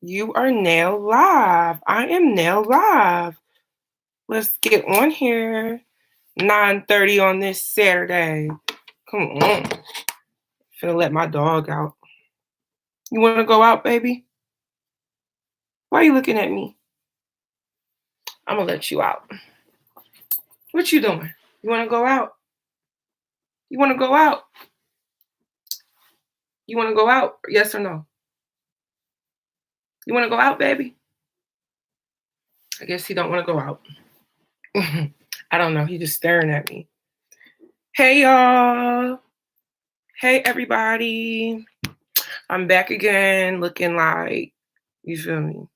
You are now live. I am now live. Let's get on here. 9:30 on this Saturday. Come on. Finna let my dog out. You wanna go out, baby? Why are you looking at me? I'm gonna let you out. What you doing? You wanna go out? You wanna go out? You wanna go out? Yes or no? You wanna go out, baby? I guess he don't wanna go out. I don't know. He just staring at me. Hey y'all. Hey everybody. I'm back again looking like, you feel me?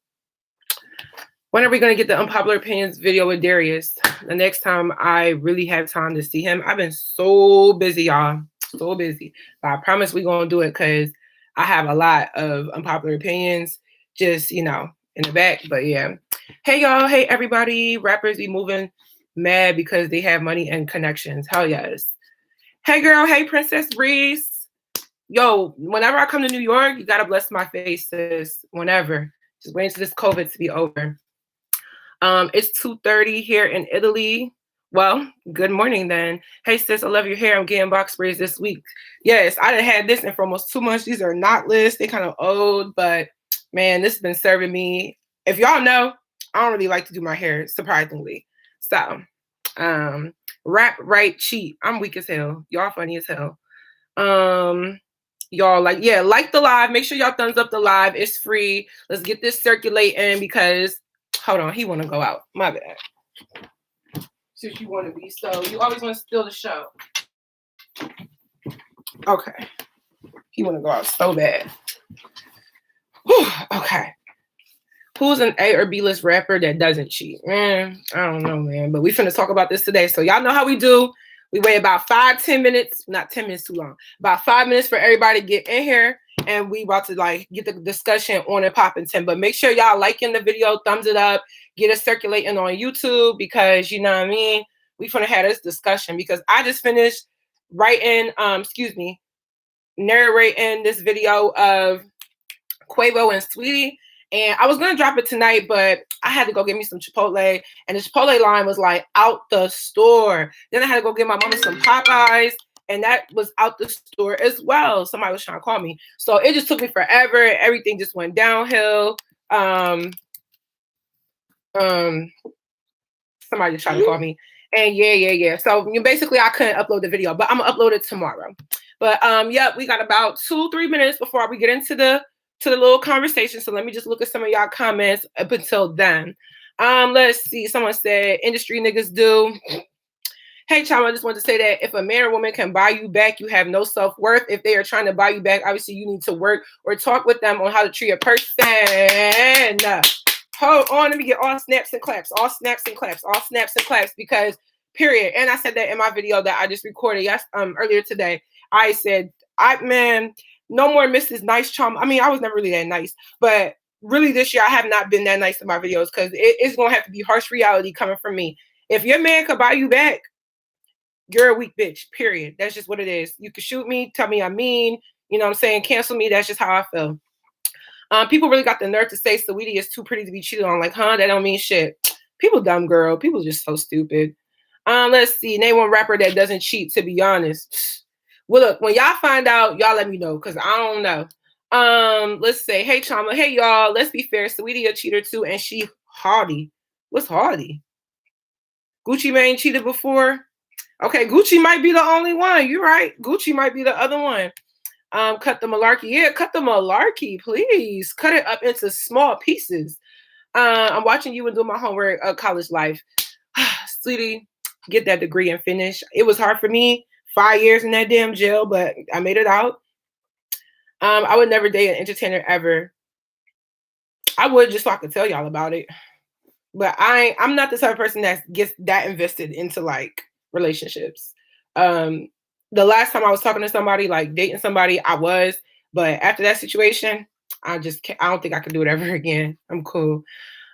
When are we going to get the unpopular opinions video with Darius? The next time I really have time to see him. I've been so busy, y'all. So busy. But I promise we're going to do it because I have a lot of unpopular opinions just, in the back. But yeah. Hey, y'all. Hey, everybody. Rappers be moving mad because they have money and connections. Hell yes. Hey, girl. Hey, Princess Reese. Yo, whenever I come to New York, you got to bless my face, sis. Whenever. Just waiting for this COVID to be over. It's 2:30 here in Italy. Well, good morning then. Hey sis, I love your hair. I'm getting box braids this week. Yes, I done had this in for almost 2 months. These are knotless. They kind of old, but man, this has been serving me. If y'all know, I don't really like to do my hair, surprisingly. So, rap, right, cheat. I'm weak as hell. Y'all funny as hell. Y'all like the live. Make sure y'all thumbs up the live. It's free. Let's get this circulating because hold on, he want to go out. My bad. Since you want to be so, you always want to steal the show. Okay. He want to go out so bad. Whew, okay. Who's an A or B list rapper that doesn't cheat? Man, I don't know, man. But we finna talk about this today. So y'all know how we do. We wait about 5-10 minutes. Not 10 minutes too long. About 5 minutes for everybody to get in here. And we about to get the discussion on and popping 10. But make sure y'all liking the video, thumbs it up, get it circulating on YouTube because you know what I mean. We finna have this discussion because I just finished narrating this video of Quavo and Saweetie. And I was gonna drop it tonight, but I had to go get me some Chipotle, and the Chipotle line was like out the store. Then I had to go get my mama some Popeyes, and that was out the store as well. Somebody was trying to call me, so it just took me forever. Everything just went downhill. Somebody just tried to call me, and yeah. So basically, I couldn't upload the video, but I'm gonna upload it tomorrow. But we got about 2-3 minutes before we get into the little conversation. So let me just look at some of y'all comments up until then. Let's see. Someone said industry niggas do. Hey, Chioma, I just wanted to say that if a man or woman can buy you back, you have no self-worth. If they are trying to buy you back, obviously you need to work or talk with them on how to treat a person. Hold on, let me get all snaps and claps, because period. And I said that in my video that I just recorded earlier today. I said, no more Mrs. Nice Chioma. I mean, I was never really that nice, but really this year I have not been that nice in my videos because it's going to have to be harsh reality coming from me. If your man could buy you back, you're a weak bitch, period. That's just what it is. You can shoot me, tell me I'm mean, you know what I'm saying? Cancel me. That's just how I feel. People really got the nerve to say Saweetie is too pretty to be cheated on. Like, that don't mean shit. People dumb, girl. People just so stupid. Let's see. Name one rapper that doesn't cheat, to be honest. Well, look, when y'all find out, y'all let me know, because I don't know. Let's say, hey, Chioma, hey, y'all, let's be fair. Saweetie a cheater, too, and she haughty. What's haughty? Gucci Mane cheated before? Okay, Gucci might be the only one. You're right. Gucci might be the other one. Cut the malarkey. Yeah, cut the malarkey, please. Cut it up into small pieces. I'm watching you and doing my homework of college life. Sweetie, get that degree and finish. It was hard for me. 5 years in that damn jail, but I made it out. I would never date an entertainer ever. I would, just so I could tell y'all about it. But I'm not the type of person that gets that invested into like relationships. The last time I was talking to somebody, like dating somebody, I was. But after that situation, I don't think I could do it ever again. I'm cool.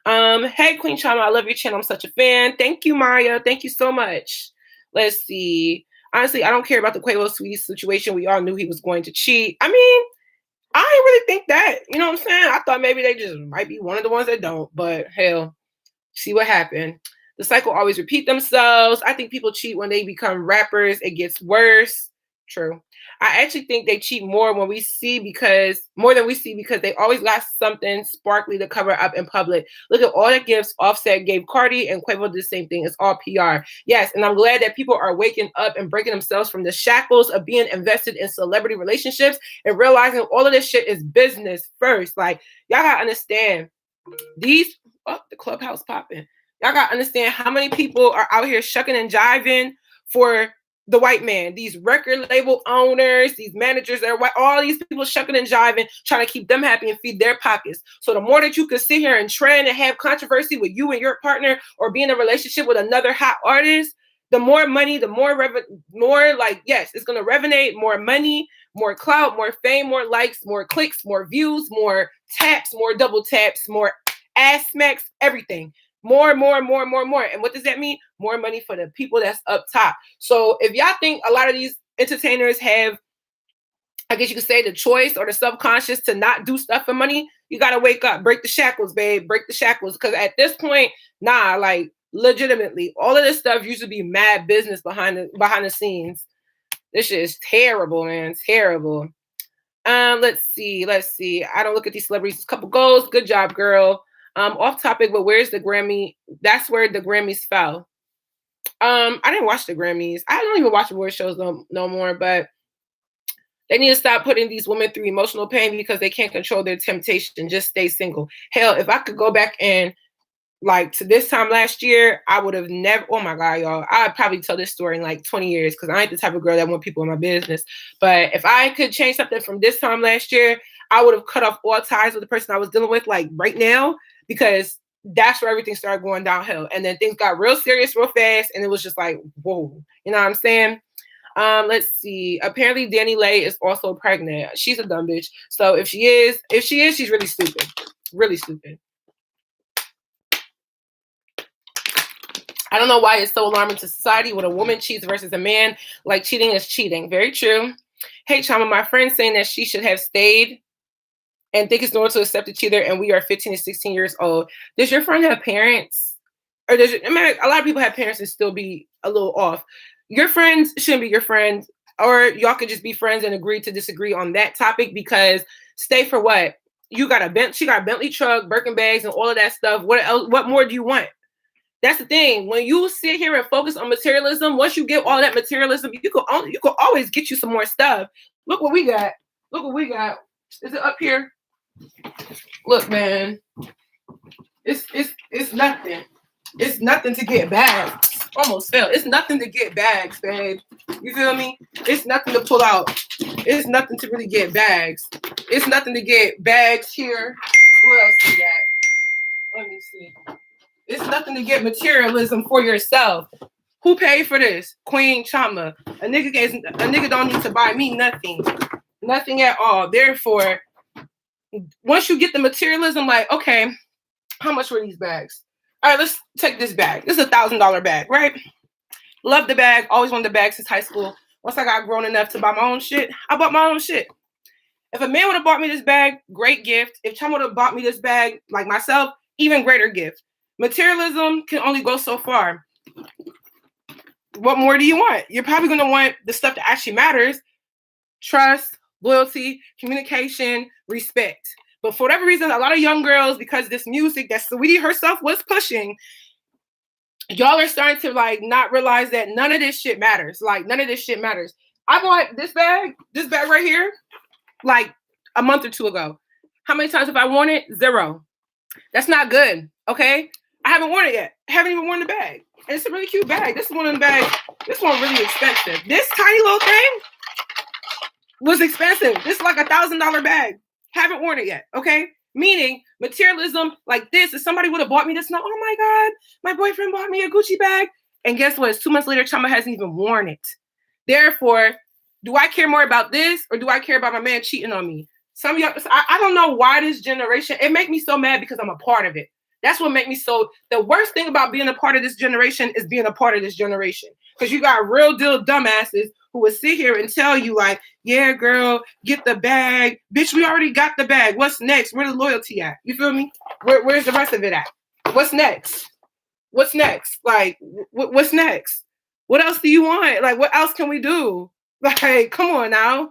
Hey, Queen Chioma, I love your channel. I'm such a fan. Thank you, Maya. Thank you so much. Let's see. Honestly, I don't care about the Quavo Saweetie situation. We all knew he was going to cheat. I mean, I didn't really think that. You know what I'm saying? I thought maybe they just might be one of the ones that don't, but hell, see what happened. The cycle always repeat themselves. I think people cheat when they become rappers. It gets worse. True. I actually think they cheat more when we see because more than we see because they always got something sparkly to cover up in public. Look at all the gifts Offset gave Cardi and Quavo did the same thing. It's all PR. Yes, and I'm glad that people are waking up and breaking themselves from the shackles of being invested in celebrity relationships and realizing all of this shit is business first. Like, y'all gotta understand these. Oh, the clubhouse popping. Y'all gotta understand how many people are out here shucking and jiving for the white man. These record label owners, these managers that are white, all these people shucking and jiving, trying to keep them happy and feed their pockets. So the more that you can sit here and trend and have controversy with you and your partner or be in a relationship with another hot artist, the more money, the more like, yes, it's gonna resonate, more money, more clout, more fame, more likes, more clicks, more views, more taps, more double taps, more ass smacks, everything. More. And what does that mean? More money for the people that's up top. So if y'all think a lot of these entertainers have, I guess you could say, the choice or the subconscious to not do stuff for money, you got to wake up. Break the shackles, babe. Break the shackles. Because at this point, nah, like legitimately, all of this stuff used to be mad business behind the scenes. This shit is terrible, man. Terrible. Let's see. I don't look at these celebrities. Couple goals. Good job, girl. Off topic, but where's the Grammy? That's where the Grammys fell. I didn't watch the Grammys. I don't even watch award shows no more, but they need to stop putting these women through emotional pain because they can't control their temptation. Just stay single. Hell, if I could go back and like to this time last year, I would have never, oh my God, y'all, I'd probably tell this story in like 20 years because I ain't the type of girl that want people in my business. But if I could change something from this time last year, I would have cut off all ties with the person I was dealing with like right now, because that's where everything started going downhill. And then things got real serious real fast. And it was just like, whoa, you know what I'm saying? Let's see. Apparently Danny Lay is also pregnant. She's a dumb bitch. So if she is, she's really stupid. Really stupid. I don't know why it's so alarming to society when a woman cheats versus a man. Like cheating is cheating. Very true. Hey, Chioma, my friend saying that she should have stayed and think it's normal to accept a cheater, and we are 15 and 16 years old. Does your friend have parents? Or a lot of people have parents and still be a little off. Your friends shouldn't be your friends, or y'all could just be friends and agree to disagree on that topic, because stay for what? She got a Bentley truck, Birkin bags, and all of that stuff. What else? What more do you want? That's the thing. When you sit here and focus on materialism, once you get all that materialism, you could always get you some more stuff. Look what we got. Is it up here? Look, man. It's nothing. It's nothing to get bags. Almost fell. It's nothing to get bags, babe. You feel me? It's nothing to pull out. It's nothing to really get bags. It's nothing to get bags here. What else we got? Let me see. It's nothing to get materialism for yourself. Who paid for this? Queen Chioma. A nigga don't need to buy me nothing. Nothing at all. Therefore, once you get the materialism, like, okay, how much were these bags? All right, let's take this bag. This is $1,000 bag, right? Love the bag. Always wanted the bag since high school. Once I got grown enough to buy my own shit, I bought my own shit. If a man would have bought me this bag, great gift. If Chioma would have bought me this bag, like myself, even greater gift. Materialism can only go so far. What more do you want? You're probably going to want the stuff that actually matters. Trust, loyalty, communication, respect. But for whatever reason, a lot of young girls, because this music that Saweetie herself was pushing, y'all are starting to like not realize that none of this shit matters. Like none of this shit matters. I bought this bag right here, like a month or two ago. How many times have I worn it? 0. That's not good. Okay. I haven't worn it yet. I haven't even worn the bag. And it's a really cute bag. This is one of the bags. This one really expensive. This tiny little thing was expensive. This is like $1,000 bag. Haven't worn it yet. Okay. Meaning materialism like this, if somebody would have bought me this, now, oh my God, my boyfriend bought me a Gucci bag. And guess what? It's 2 months later, Chioma hasn't even worn it. Therefore, do I care more about this or do I care about my man cheating on me? Some of y'all, I don't know why this generation, it makes me so mad because I'm a part of it. That's what makes me so, the worst thing about being a part of this generation is being a part of this generation. Because you got real deal dumbasses who would sit here and tell you like, yeah, girl, get the bag. Bitch, we already got the bag. What's next? Where the loyalty at? You feel me? Where's the rest of it at? What's next? What's next? Like, what's next? What else do you want? Like, what else can we do? Like, come on now.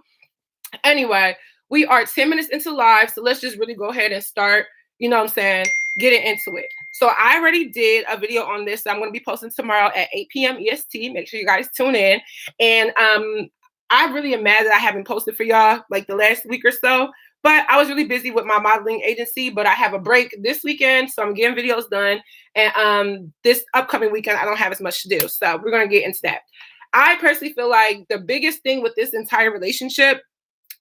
Anyway, we are 10 minutes into live, so let's just really go ahead and start, you know what I'm saying, getting into it. So I already did a video on this that I'm going to be posting tomorrow at 8 p.m. EST. Make sure you guys tune in. And I really am mad that I haven't posted for y'all like the last week or so. But I was really busy with my modeling agency, but I have a break this weekend, so I'm getting videos done. And this upcoming weekend, I don't have as much to do. So we're going to get into that. I personally feel like the biggest thing with this entire relationship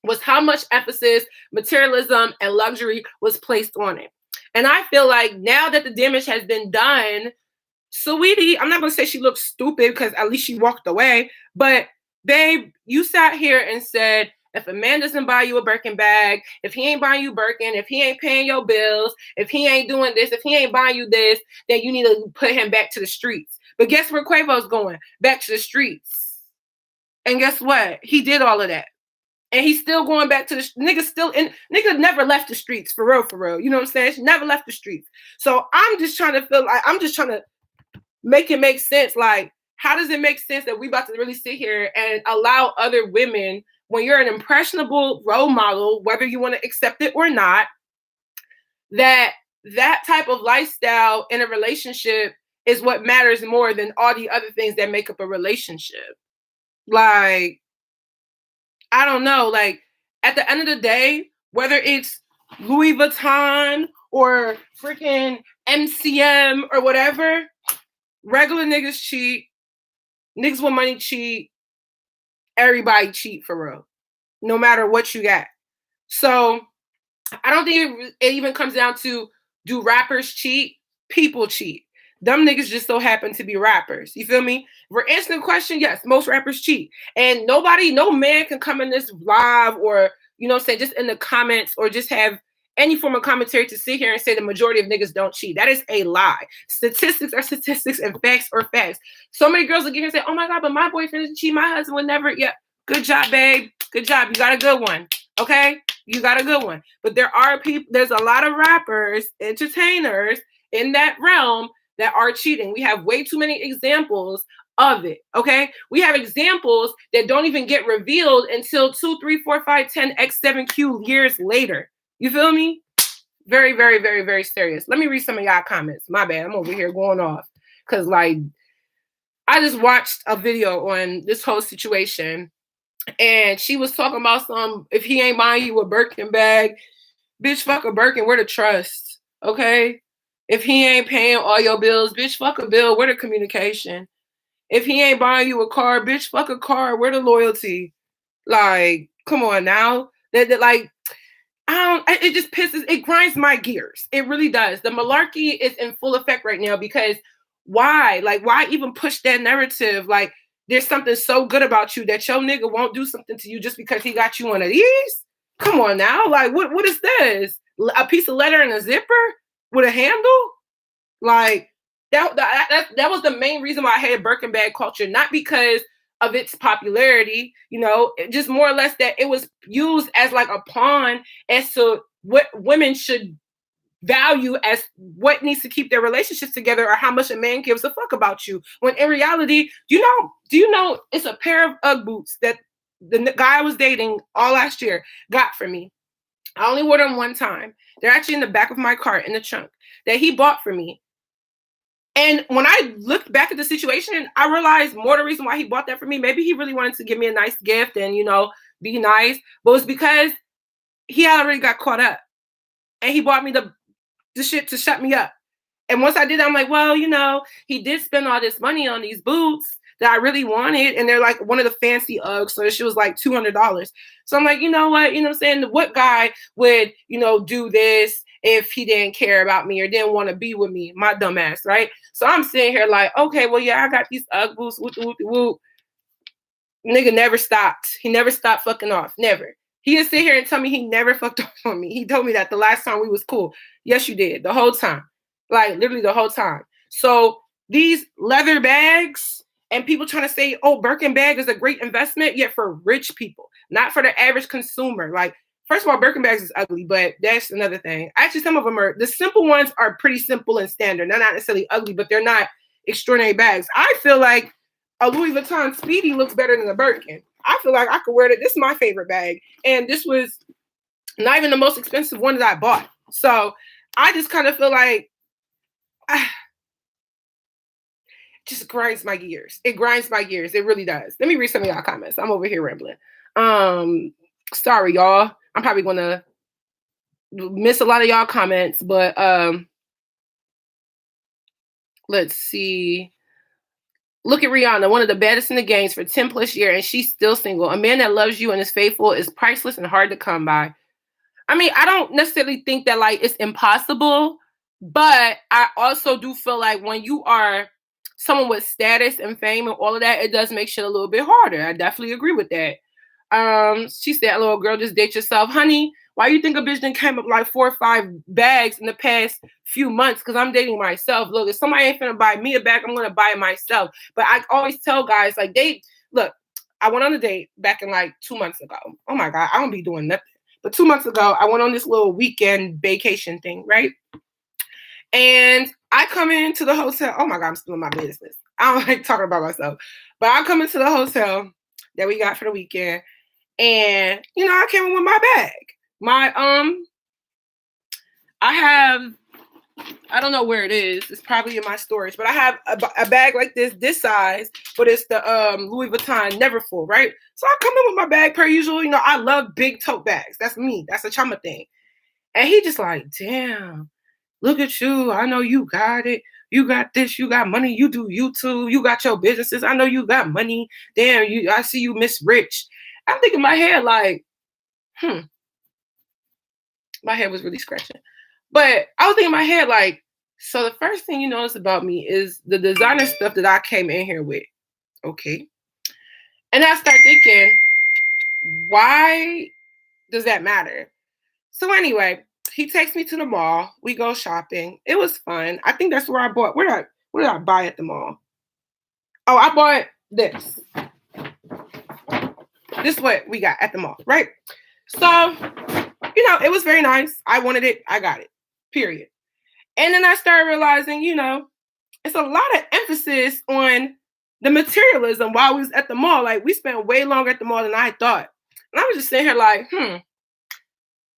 was how much emphasis materialism and luxury was placed on it. And I feel like now that the damage has been done, Saweetie, I'm not going to say she looks stupid because at least she walked away. But babe, you sat here and said, if a man doesn't buy you a Birkin bag, if he ain't buying you Birkin, if he ain't paying your bills, if he ain't doing this, if he ain't buying you this, then you need to put him back to the streets. But guess where Quavo's going? Back to the streets. And guess what? He did all of that. And he's still going back to the nigga never left the streets for real. You know what I'm saying? She never left the streets. So I'm just trying to make it make sense. Like, how does it make sense that we about to really sit here and allow other women, when you're an impressionable role model, whether you want to accept it or not, that type of lifestyle in a relationship is what matters more than all the other things that make up a relationship? Like, I don't know. Like, at the end of the day, whether it's Louis Vuitton or freaking MCM or whatever, regular niggas cheat. Niggas with money cheat. Everybody cheat for real. No matter what you got. So I don't think it even comes down to, do rappers cheat? People cheat. Them niggas just so happen to be rappers. You feel me? For answering the question, yes, most rappers cheat. And no man can come in this live or, you know what I'm saying, just in the comments or just have any form of commentary to sit here and say the majority of niggas don't cheat. That is a lie. Statistics are statistics and facts are facts. So many girls will get here and say, oh my God, but my boyfriend doesn't cheat. My husband would never. Yeah, good job, babe. Good job. You got a good one. Okay? You got a good one. But there's a lot of rappers, entertainers in that realm that are cheating. We have way too many examples of it. Okay? We have examples that don't even get revealed until 2, 3, 4, 5, 10, X7Q years later. You feel me? Very, very, very, very serious. Let me read some of y'all comments. My bad. I'm over here going off. Because, like, I just watched a video on this whole situation. And she was talking about if he ain't buying you a Birkin bag, bitch, fuck a Birkin. Where the trust? Okay? If he ain't paying all your bills, bitch, fuck a bill. Where the communication? If he ain't buying you a car, bitch, fuck a car. Where the loyalty? Like, come on now. Like, it just it grinds my gears. It really does. The malarkey is in full effect right now because why? Like, why even push that narrative? Like, there's something so good about you that your nigga won't do something to you just because he got you one of these? Come on now. Like, what is this? A piece of leather and a zipper with a handle? Like, that was the main reason why I hated Birkin bag culture. Not because of its popularity, you know, just more or less that it was used as like a pawn as to what women should value as what needs to keep their relationships together or how much a man gives a fuck about you. When in reality, do you know it's a pair of Ugg boots that the guy I was dating all last year got for me. I only wore them one time. They're actually in the back of my cart in the trunk that he bought for me. And when I looked back at the situation, I realized more the reason why he bought that for me. Maybe he really wanted to give me a nice gift and, you know, be nice. But it was because he already got caught up. And he bought me the shit to shut me up. And once I did that, I'm like, well, you know, he did spend all this money on these boots that I really wanted. And they're like one of the fancy Uggs. So she was like $200. So I'm like, you know what? You know what I'm saying? What guy would, you know, do this if he didn't care about me or didn't want to be with me? My dumb ass, right? So I'm sitting here like, okay, well, yeah, I got these Ugg boots. Whoop. Nigga never stopped. He never stopped fucking off. Never. He would sit here and tell me he never fucked off on me. He told me that the last time we was cool. Yes, you did. The whole time. Like, literally the whole time. So these leather bags And people trying to say, oh, Birkin bag is a great investment, yet for rich people, not for the average consumer. Like, first of all, Birkin bags is ugly, but that's another thing. Actually, some of them the simple ones are pretty simple and standard. They're not necessarily ugly, but they're not extraordinary bags. I feel like a Louis Vuitton Speedy looks better than a Birkin. I feel like I could wear it. This is my favorite bag. And this was not even the most expensive one that I bought. So I just kind of feel like just grinds my gears. It grinds my gears. It really does. Let me read some of y'all comments. I'm over here rambling. Sorry, y'all. I'm probably gonna miss a lot of y'all comments, but let's see. Look at Rihanna, one of the baddest in the games for 10 plus years, and she's still single. A man that loves you and is faithful is priceless and hard to come by. I mean, I don't necessarily think that like it's impossible, but I also do feel like when you are someone with status and fame and all of that, it does make shit a little bit harder. I definitely agree with that. She said, little girl, just date yourself. Honey, why you think a bitch done came up like 4 or 5 bags in the past few months? Because I'm dating myself. Look, if somebody ain't finna buy me a bag, I'm gonna buy it myself. But I always tell guys, like, look, I went on a date back in like 2 months ago. Oh my God, I don't be doing nothing. But 2 months ago, I went on this little weekend vacation thing, right? And I come into the hotel. Oh my God, I'm still in my business. I don't like talking about myself. But I come into the hotel that we got for the weekend. And, you know, I came in with my bag. I don't know where it is. It's probably in my storage. But I have a bag like this size. But it's the Louis Vuitton Neverfull, right? So I come in with my bag per usual. You know, I love big tote bags. That's me. That's a Chioma thing. And he just like, damn. Look at you. I know you got it. You got this. You got money. You do YouTube. You got your businesses. I know you got money. Damn, I see you Miss Rich. I'm thinking in my head like, My head was really scratching. But I was thinking in my head like, so the first thing you notice about me is the designer stuff that I came in here with. Okay. And I start thinking, why does that matter? So anyway, he takes me to the mall. We go shopping. It was fun. I think that's where I bought. What did I buy at the mall? Oh, I bought this. This is what we got at the mall, right? So, you know, it was very nice. I wanted it. I got it. Period. And then I started realizing, you know, it's a lot of emphasis on the materialism while we was at the mall. Like, we spent way longer at the mall than I thought. And I was just sitting here like,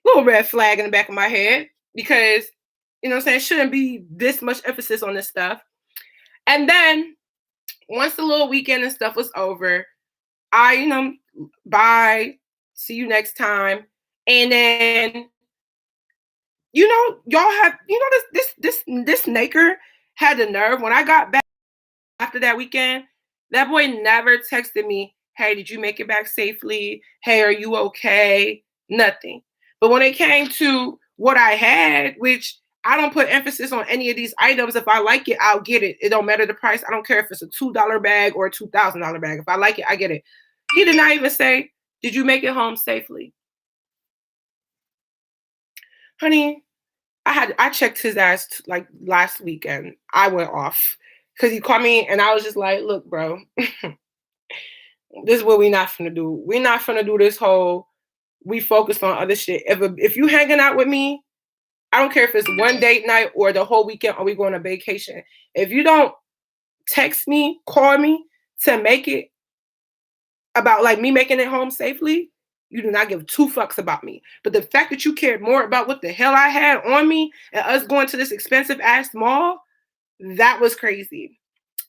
little red flag in the back of my head because, you know what I'm saying, shouldn't be this much emphasis on this stuff. And then once the little weekend and stuff was over, I, you know, bye, see you next time. And then, you know, y'all have, you know, this Naker had the nerve when I got back after that weekend, that boy never texted me, hey, did you make it back safely? Hey, are you okay? Nothing. But when it came to what I had, which I don't put emphasis on any of these items. If I like it, I'll get it. It don't matter the price. I don't care if it's a $2 bag or a $2,000 bag. If I like it, I get it. He did not even say, did you make it home safely? Honey, I checked his ass like last week and I went off because he called me and I was just like, look, bro, this is what we not finna do. We're not finna do this whole, we focused on other shit. If you hanging out with me, I don't care if it's one date night or the whole weekend or we going on vacation. If you don't text me, call me to make it about like me making it home safely, you do not give 2 fucks about me. But the fact that you cared more about what the hell I had on me and us going to this expensive ass mall, that was crazy.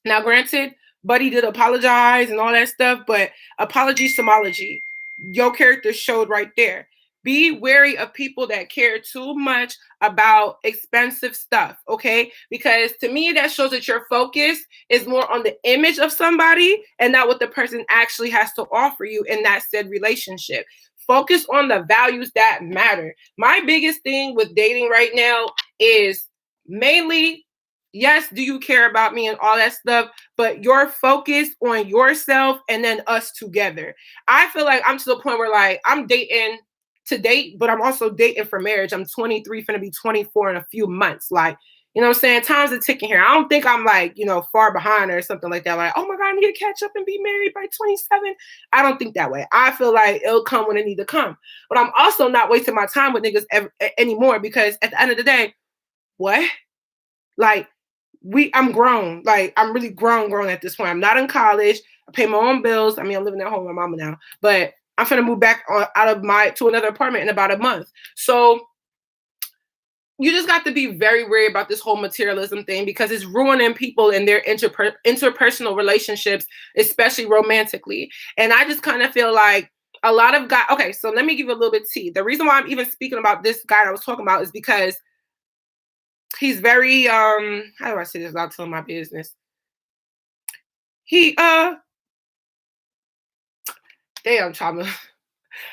Now, granted, Buddy did apologize and all that stuff, but apology, somology. Your character showed right there. Be wary of people that care too much about expensive stuff, okay? Because to me, that shows that your focus is more on the image of somebody and not what the person actually has to offer you in that said relationship. Focus on the values that matter. My biggest thing with dating right now is mainly, yes, do you care about me and all that stuff, but you're focused on yourself and then us together. I feel like I'm to the point where like I'm dating to date, but I'm also dating for marriage. I'm 23, finna be 24 in a few months. Like, You know what I'm saying? Time's a ticking here. I don't think I'm like, far behind or something like that. Like, oh my God, I need to catch up and be married by 27. I don't think that way. I feel like it'll come when it need to come. But I'm also not wasting my time with niggas anymore, because at the end of the day, what? Like, I'm grown. Like, I'm really grown at this point. I'm not in college. I pay my own bills. I mean, I'm living at home with my mama now, but I'm finna move back to another apartment in about a month. So you just got to be very wary about this whole materialism thing, because it's ruining people in their interpersonal relationships, especially romantically. And I just kind of feel like a lot of guys. Okay, so let me give you a little bit of tea. The reason why I'm even speaking about this guy I was talking about is because he's very how do I say this without telling my business? He damn, Chioma.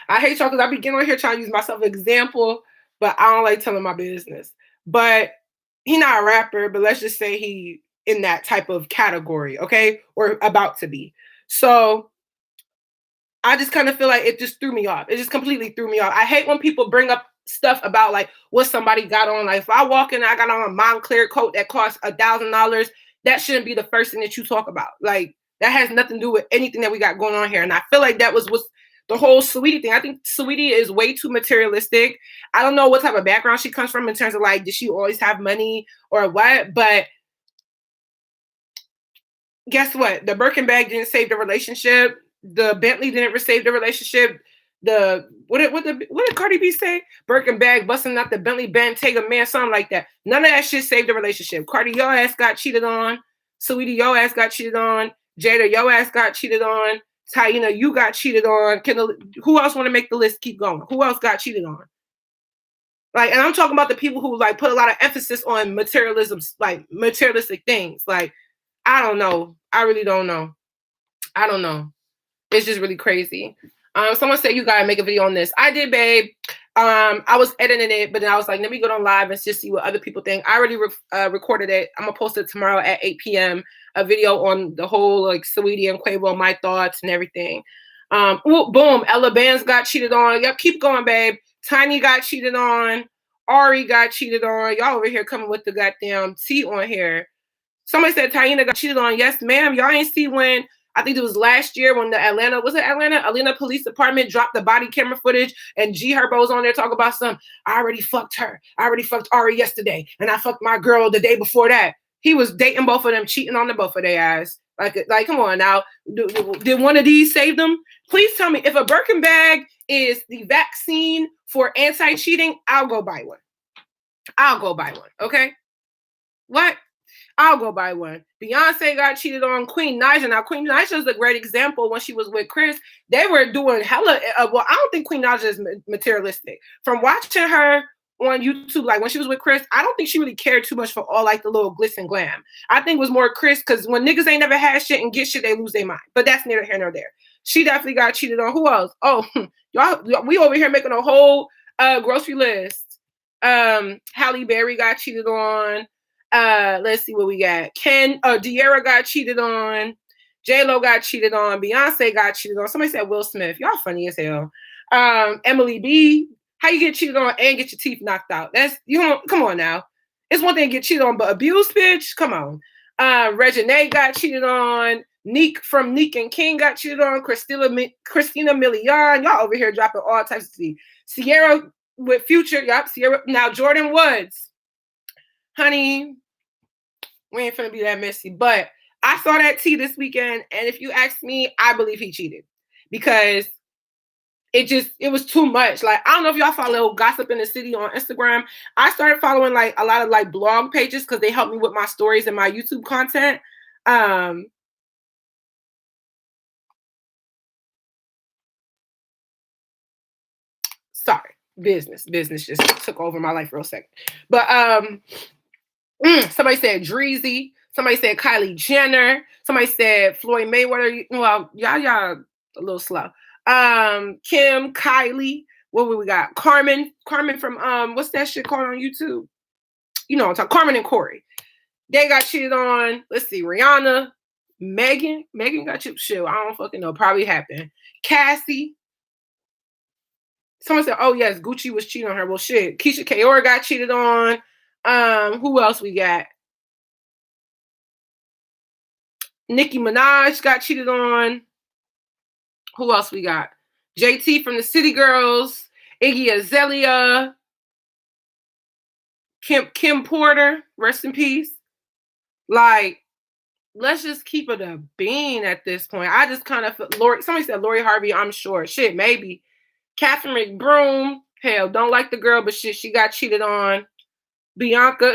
I hate y'all because I be getting on here trying to use myself as an example, but I don't like telling my business. But he not a rapper, but let's just say he in that type of category, okay? Or about to be. So I just kind of feel like it just threw me off. It just completely threw me off. I hate when people bring up stuff about like what somebody got on. Like if I walk in, I got on a Montclair coat that costs $1,000. That shouldn't be the first thing that you talk about. Like that has nothing to do with anything that we got going on here. And I feel like that was what's the whole Saweetie thing. I think Saweetie is way too materialistic. I don't know what type of background she comes from in terms of like, did she always have money or what? But guess what? The Birkin bag didn't save the relationship. The Bentley didn't save the relationship. What did Cardi B say? Birkin bag busting out the Bentley Bentayga man, something like that. None of that shit saved the relationship. Cardi, your ass got cheated on. Saweetie, your ass got cheated on. Jada, your ass got cheated on. Taina, you got cheated on. Who else want to make the list keep going? Who else got cheated on? Like, and I'm talking about the people who like put a lot of emphasis on materialism, like materialistic things. Like, I don't know. I really don't know. I don't know. It's just really crazy. Someone said you gotta make a video on this. I did, babe. I was editing it, but then I was like, let me go on live and just see what other people think. I already recorded it. I'm gonna post it tomorrow at 8 p.m. A video on the whole like Saweetie and Quavo, my thoughts and everything. Boom, Ella Bands got cheated on. Yep, keep going, babe. Tiny got cheated on. Ari got cheated on. Y'all over here coming with the goddamn tea on here. Somebody said Taina got cheated on. Yes, ma'am. Y'all ain't see when, I think it was last year when the Atlanta Police Department dropped the body camera footage and G Herbo's on there talking about I already fucked her. I already fucked Ari yesterday. And I fucked my girl the day before that. He was dating both of them, cheating on the both of their ass. Like, come on now. Did one of these save them? Please tell me, if a Birkin bag is the vaccine for anti-cheating, I'll go buy one. I'll go buy one, okay? What? I'll go buy one. Beyonce got cheated on. Queen Naija. Now, Queen Naija is a great example. When she was with Chris, they were doing hella. Well, I don't think Queen Naija is materialistic. From watching her on YouTube, like when she was with Chris, I don't think she really cared too much for all like the little glitz and glam. I think it was more Chris, because when niggas ain't never had shit and get shit, they lose their mind. But that's neither here nor there. She definitely got cheated on. Who else? Oh, y'all, we over here making a whole grocery list. Halle Berry got cheated on. Let's see what we got. De'Ara got cheated on. J-Lo got cheated on. Beyonce got cheated on. Somebody said Will Smith. Y'all funny as hell. Emily B. How you get cheated on and get your teeth knocked out? Come on now. It's one thing to get cheated on, but abuse, bitch? Come on. Reginae got cheated on. Neek from Neek and King got cheated on. Christina Milian. Y'all over here dropping all types of tea. Sierra with Future. Yup, Sierra. Now Jordan Woods. Honey, we ain't finna be that messy. But I saw that tea this weekend, and if you ask me, I believe he cheated. Because it was too much. Like, I don't know if y'all follow Gossip in the City on Instagram. I started following like a lot of like blog pages because they help me with my stories and my YouTube content. Sorry, business just took over my life real second. But somebody said Dreezy. Somebody said Kylie Jenner. Somebody said Floyd Mayweather. Well, y'all a little slow. Kim, Kylie. What we got? Carmen from what's that shit called on YouTube? You know what I'm talking. Carmen and Corey. They got cheated on. Let's see. Rihanna, Megan got cheated. Shit, I don't fucking know. Probably happened. Cassie. Someone said, oh yes, Gucci was cheating on her. Well, shit. Keisha Kaur got cheated on. Who else we got? Nicki Minaj got cheated on. Who else we got? JT from the City Girls, Iggy Azalea, Kim Porter, rest in peace. Like, let's just keep it a bean at this point. I just kind of somebody said Lori Harvey, I'm sure. Shit, maybe. Catherine McBroom, hell, don't like the girl, but shit, she got cheated on. Bianca.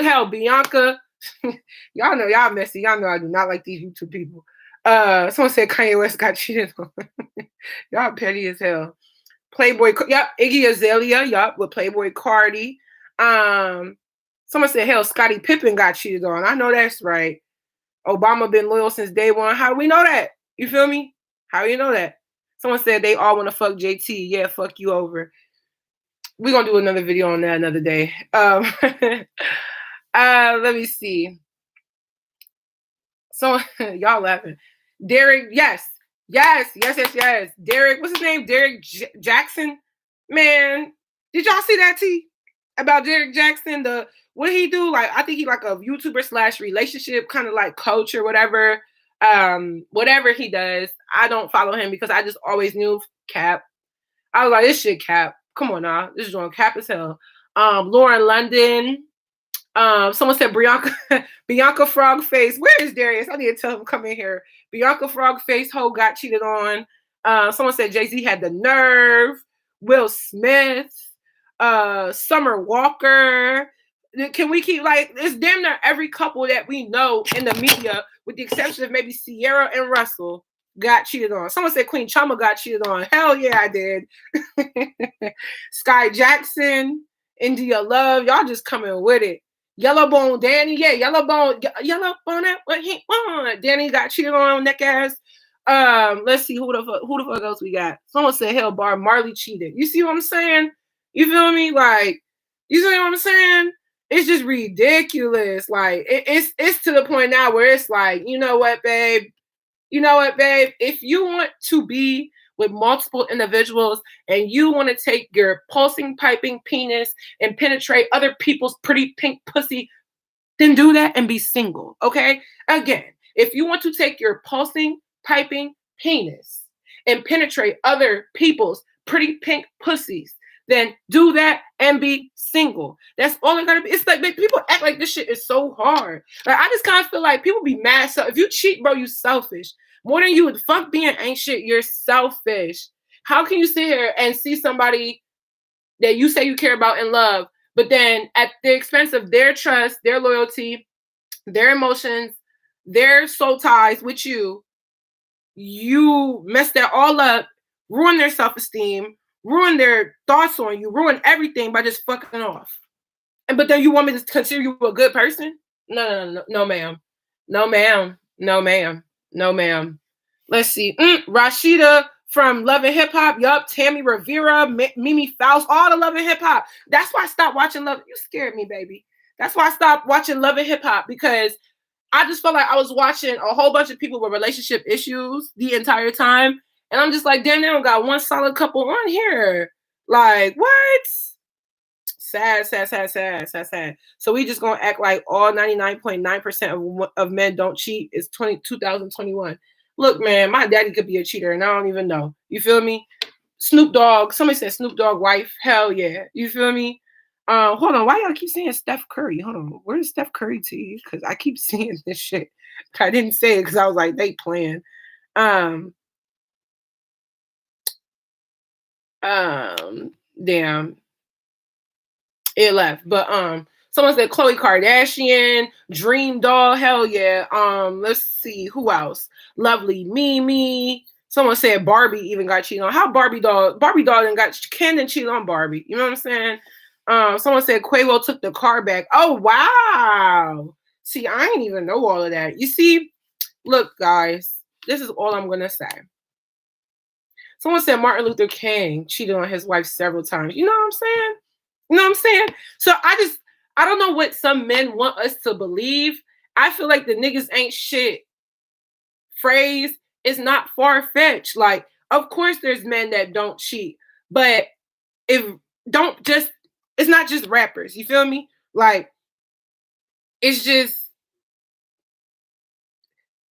Y'all know y'all messy. Y'all know I do not like these YouTube people. Someone said Kanye West got cheated on. Y'all petty as hell. Playboy, yep, Iggy Azalea, yep, with Playboy Cardi. Someone said, hell, Scottie Pippen got cheated on. I know that's right. Obama been loyal since day one. How do we know that? You feel me? How do you know that? Someone said they all want to fuck JT. Yeah, fuck you over. We're going to do another video on that another day. Let me see. So, y'all laughing. Derek, yes. Derek, what's his name? Derek Jackson? Man, did y'all see that, T? About Derek Jackson? What did he do? Like, I think he like a YouTuber / relationship kind of like coach or whatever. Whatever he does. I don't follow him because I just always knew cap. I was like, this shit cap. Come on now. This is doing cap as hell. Lauren London. Someone said Bianca Frog Face. Where is Darius? I need to tell him to come in here. Bianca Frog Face hoe got cheated on. Someone said Jay-Z had the nerve. Will Smith. Summer Walker. Can we keep like it's damn near every couple that we know in the media, with the exception of maybe Sierra and Russell, got cheated on. Someone said Queen Chioma got cheated on. Hell yeah, I did. Sky Jackson, India Love, y'all just coming with it. Yellowbone Danny, yeah, Yellowbone, what he want? Danny got cheated on, neck ass. Let's see who the fuck else we got. Someone said hell, Bar Marley cheated. You see what I'm saying? You feel me? Like, you see what I'm saying? It's just ridiculous. Like, it's to the point now where it's like, you know what, babe? If you want to be with multiple individuals and you want to take your pulsing, piping penis and penetrate other people's pretty pink pussy, then do that and be single, okay? Again, if you want to take your pulsing, piping penis and penetrate other people's pretty pink pussies, then do that and be single. That's all it gotta be. It's like people act like this shit is so hard. Like, I just kind of feel like people be mad. So if you cheat, bro, you selfish. More than you would fuck being ain't shit. You're selfish. How can you sit here and see somebody that you say you care about and love, but then at the expense of their trust, their loyalty, their emotions, their soul ties with you, you mess that all up, ruin their self-esteem, ruin their thoughts on you, ruin everything by just fucking off. But then you want me to consider you a good person? No, ma'am. Let's see. Rashida from Love and Hip Hop. Yup. Tammy Rivera, Mimi Faust, all the Love and Hip Hop. That's why I stopped watching Love. You scared me, baby. That's why I stopped watching Love and Hip Hop, because I just felt like I was watching a whole bunch of people with relationship issues the entire time. And I'm just like, damn, they don't got one solid couple on here. Like, what? Sad. So we just gonna act like all 99.9% of men don't cheat. It's 2021. Look, man, my daddy could be a cheater and I don't even know. You feel me? Snoop Dogg. Somebody said Snoop Dogg wife. Hell yeah. You feel me? Hold on. Why y'all keep saying Steph Curry? Hold on. Where's Steph Curry to you? Because I keep seeing this shit. I didn't say it because I was like, they playing. Damn. It left. But someone said Khloe Kardashian, Dream Doll, hell yeah. Let's see who else. Lovely Mimi. Someone said Barbie even got cheated on. How Barbie doll didn't got Ken and cheated on Barbie. You know what I'm saying? Someone said Quavo took the car back. Oh wow. See, I didn't even know all of that. You see, look, guys, this is all I'm gonna say. Someone said Martin Luther King cheated on his wife several times. You know what I'm saying? You know what I'm saying? So I don't know what some men want us to believe. I feel like the niggas ain't shit phrase is not far-fetched. Like, of course there's men that don't cheat, but it's not just rappers. You feel me? Like, it's just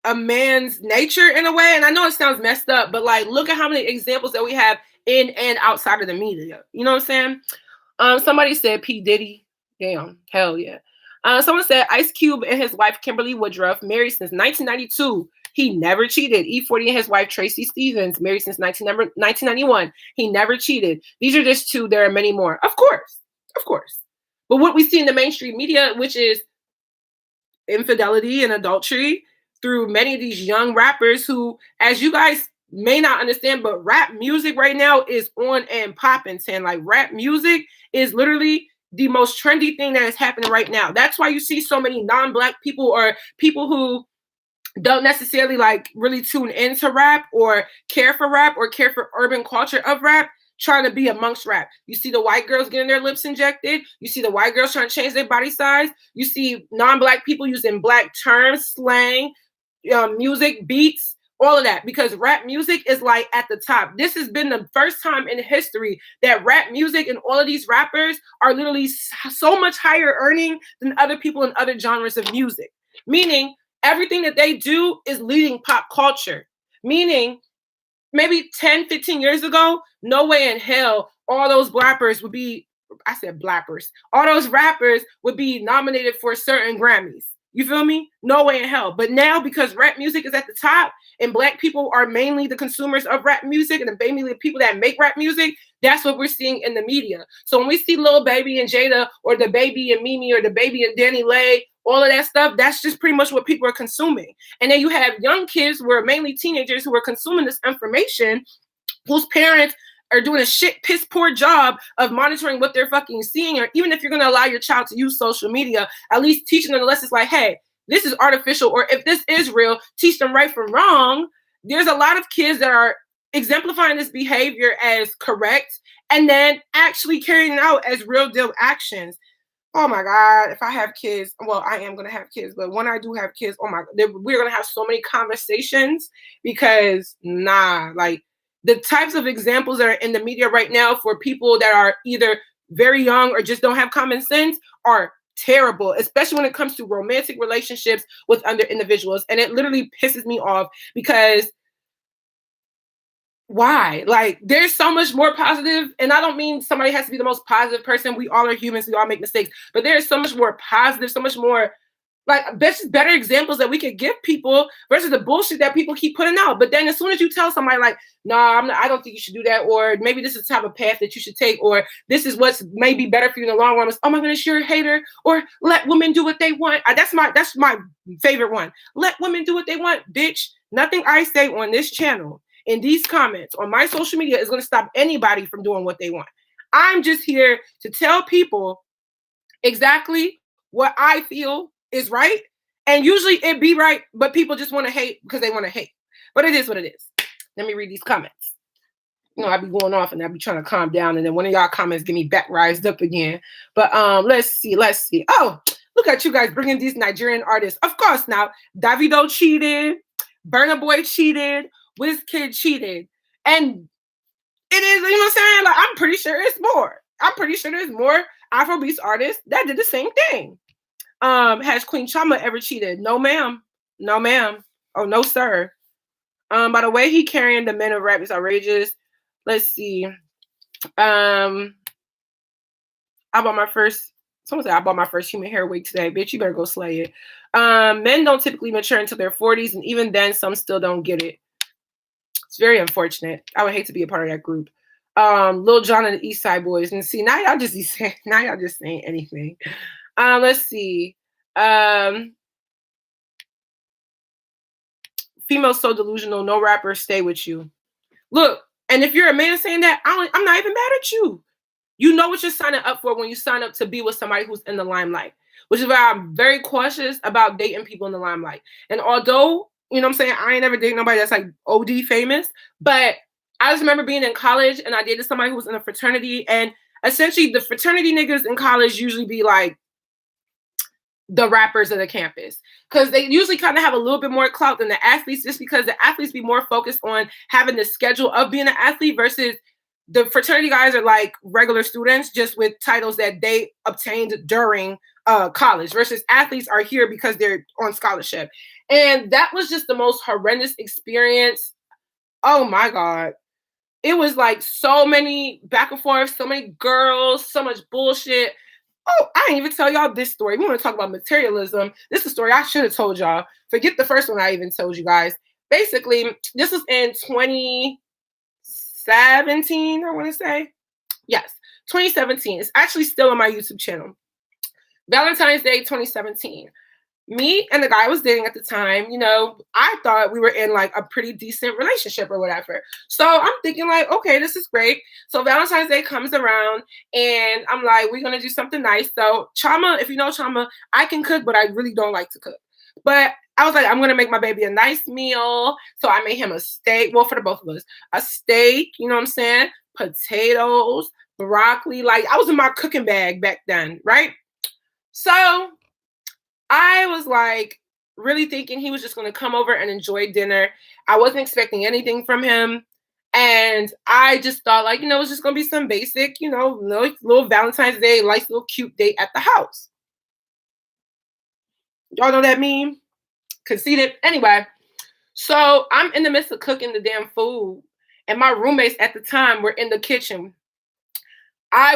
a man's nature in a way. And I know it sounds messed up, but like, look at how many examples that we have in and outside of the media. You know what I'm saying? Somebody said P. Diddy. Damn, hell yeah. Someone said Ice Cube and his wife Kimberly Woodruff married since 1992. He never cheated. E40 and his wife Tracy Stevens married since 1991. He never cheated. These are just two. There are many more. Of course. But what we see in the mainstream media, which is infidelity and adultery through many of these young rappers who, as you guys may not understand, but rap music right now is on and popping, saying like rap music is literally the most trendy thing that is happening right now. That's why you see so many non-Black people or people who don't necessarily like really tune into rap or care for urban culture of rap trying to be amongst rap. You see the white girls getting their lips injected. You see the white girls trying to change their body size. You see non-Black people using Black terms, slang, music, beats, all of that, because rap music is like at the top. This has been the first time in history that rap music and all of these rappers are literally so much higher earning than other people in other genres of music. Meaning everything that they do is leading pop culture. Meaning maybe 10, 15 years ago, no way in hell all those blappers would be, I said blappers, all those rappers would be nominated for certain Grammys. You feel me? No way in hell. But now, because rap music is at the top and Black people are mainly the consumers of rap music and mainly the people that make rap music, that's what we're seeing in the media. So when we see Lil Baby and Jada or the Baby and Mimi or the Baby and Danny Lay, all of that stuff, that's just pretty much what people are consuming. And then you have young kids who are mainly teenagers who are consuming this information, whose parents are doing a shit piss poor job of monitoring what they're fucking seeing. Or even if you're going to allow your child to use social media, at least teaching them the lessons like, hey, this is artificial, or if this is real, teach them right from wrong. There's a lot of kids that are exemplifying this behavior as correct and then actually carrying it out as real deal actions. Oh my God, if I have kids, well, I am going to have kids, but when I do have kids, oh my God, we're going to have so many conversations because like the types of examples that are in the media right now for people that are either very young or just don't have common sense are terrible, especially when it comes to romantic relationships with other individuals. And it literally pisses me off because why? Like, there's so much more positive, and I don't mean somebody has to be the most positive person. We all are humans. We all make mistakes, but there's so much more positive, so much more like that's just better examples that we could give people versus the bullshit that people keep putting out. But then as soon as you tell somebody like, I don't think you should do that, or maybe this is the type of path that you should take, or this is what's maybe better for you in the long run, is, oh my goodness, you're a hater, or let women do what they want. That's my favorite one. Let women do what they want, bitch. Nothing I say on this channel, in these comments, on my social media is going to stop anybody from doing what they want. I'm just here to tell people exactly what I feel is right. And usually it be right, but people just want to hate because they want to hate. But it is what it is. Let me read these comments. I be going off and I be trying to calm down. And then one of y'all comments get me back rised up again. But let's see. Oh, look at you guys bringing these Nigerian artists. Of course, now, Davido cheated. Burna Boy cheated. WizKid cheated. And it is, you know what I'm saying? Like, I'm pretty sure it's more. I'm pretty sure there's more Afrobeats artists that did the same thing. Has Queen Chioma ever cheated? No, ma'am. No, ma'am. Oh, no, sir. By the way, he carrying the men of rap is outrageous. Let's see. Someone said I bought my first human hair wig today. Bitch, you better go slay it. Men don't typically mature until their 40s, and even then, some still don't get it. It's very unfortunate. I would hate to be a part of that group. Lil Jon and the East Side Boys. And see, now y'all just saying anything. Let's see. Female so delusional, no rappers stay with you. Look, and if you're a man saying that, I'm not even mad at you. You know what you're signing up for when you sign up to be with somebody who's in the limelight, which is why I'm very cautious about dating people in the limelight. And although, you know what I'm saying, I ain't never dated nobody that's like OD famous, but I just remember being in college and I dated somebody who was in a fraternity, and essentially the fraternity niggas in college usually be like the rappers of the campus, because they usually kind of have a little bit more clout than the athletes, just because the athletes be more focused on having the schedule of being an athlete versus the fraternity guys are like regular students just with titles that they obtained during college versus athletes are here because they're on scholarship. And that was just the most horrendous experience. Oh my God. It was like so many back and forth, so many girls, so much bullshit. Oh, I didn't even tell y'all this story. We want to talk about materialism. This is a story I should have told y'all. Forget the first one I even told you guys. Basically, this was in 2017, I want to say. Yes, 2017. It's actually still on my YouTube channel. Valentine's Day 2017. Me and the guy I was dating at the time, you know, I thought we were in like a pretty decent relationship or whatever. So I'm thinking like, okay, this is great. So Valentine's Day comes around and I'm like, we're going to do something nice. So Chioma, if you know Chioma, I can cook, but I really don't like to cook. But I was like, I'm going to make my baby a nice meal. So I made him a steak. Well, for the both of us, a steak, you know what I'm saying? Potatoes, broccoli. Like I was in my cooking bag back then, right? So I was like really thinking he was just going to come over and enjoy dinner. I wasn't expecting anything from him. And I just thought like, you know, it's just going to be some basic, you know, little Valentine's Day, nice little cute date at the house. Y'all know that meme? Conceited. Anyway, so I'm in the midst of cooking the damn food. And my roommates at the time were in the kitchen.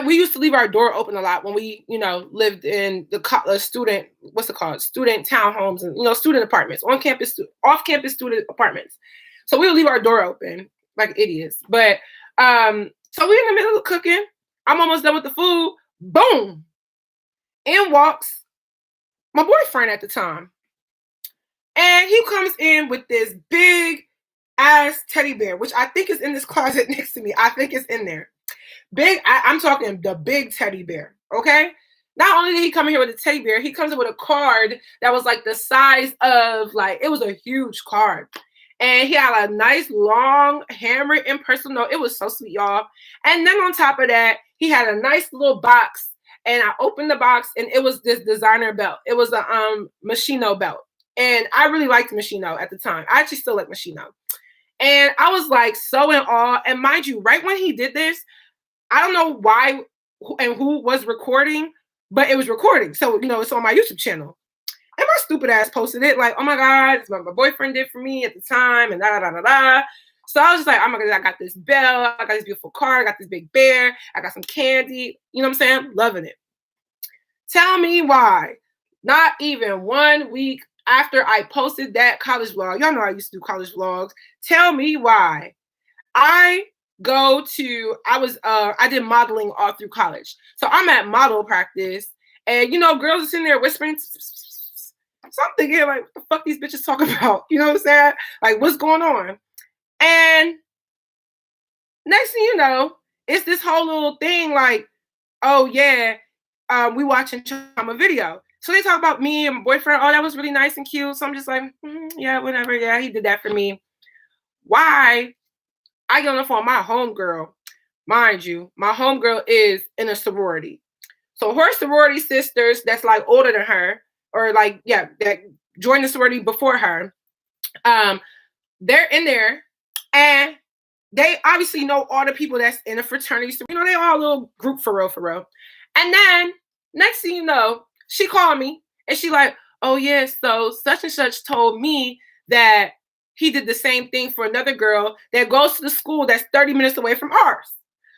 We used to leave our door open a lot when we, you know, lived in the student, what's it called? Student townhomes and, you know, student apartments, on campus, off campus student apartments. So we would leave our door open like idiots. But so we're in the middle of cooking. I'm almost done with the food. Boom. In walks my boyfriend at the time. And he comes in with this big ass teddy bear, which I think is in this closet next to me. I think it's in there. Big, I'm talking the big teddy bear, okay? Not only did he come in here with a teddy bear, he comes in with a card that was like the size of, like, it was a huge card. And he had a nice, long, handwritten personal note. It was so sweet, y'all. And then on top of that, he had a nice little box. And I opened the box, and it was this designer belt. It was a Machino belt. And I really liked Machino at the time. I actually still like Machino. And I was like so in awe. And mind you, right when he did this, I don't know why and who was recording, but it was recording. So, you know, it's on my YouTube channel. And my stupid ass posted it like, oh my God, it's what my boyfriend did for me at the time and da da da da. So I was just like, oh my God, I got this bell, I got this beautiful car, I got this big bear, I got some candy. You know what I'm saying? Loving it. Tell me why. Not even 1 week after I posted that college vlog, y'all know I used to do college vlogs. Tell me why. I did modeling all through college. So I'm at model practice and, you know, girls are sitting there whispering. So I'm thinking like, what the fuck these bitches talk about? You know what I'm saying? Like, what's going on? And next thing you know, it's this whole little thing like, oh yeah, we watching Chioma video. So they talk about me and my boyfriend. Oh, that was really nice and cute. So I'm just like, yeah, whatever. Yeah, he did that for me. Why? I get on the phone, my homegirl, mind you, my homegirl is in a sorority. So her sorority sisters that's like older than her, or like, yeah, that joined the sorority before her, they're in there and they obviously know all the people that's in a fraternity. So, you know, they all a little group for real. And then next thing you know, she called me and she like, oh yeah, so such and such told me that he did the same thing for another girl that goes to the school that's 30 minutes away from ours.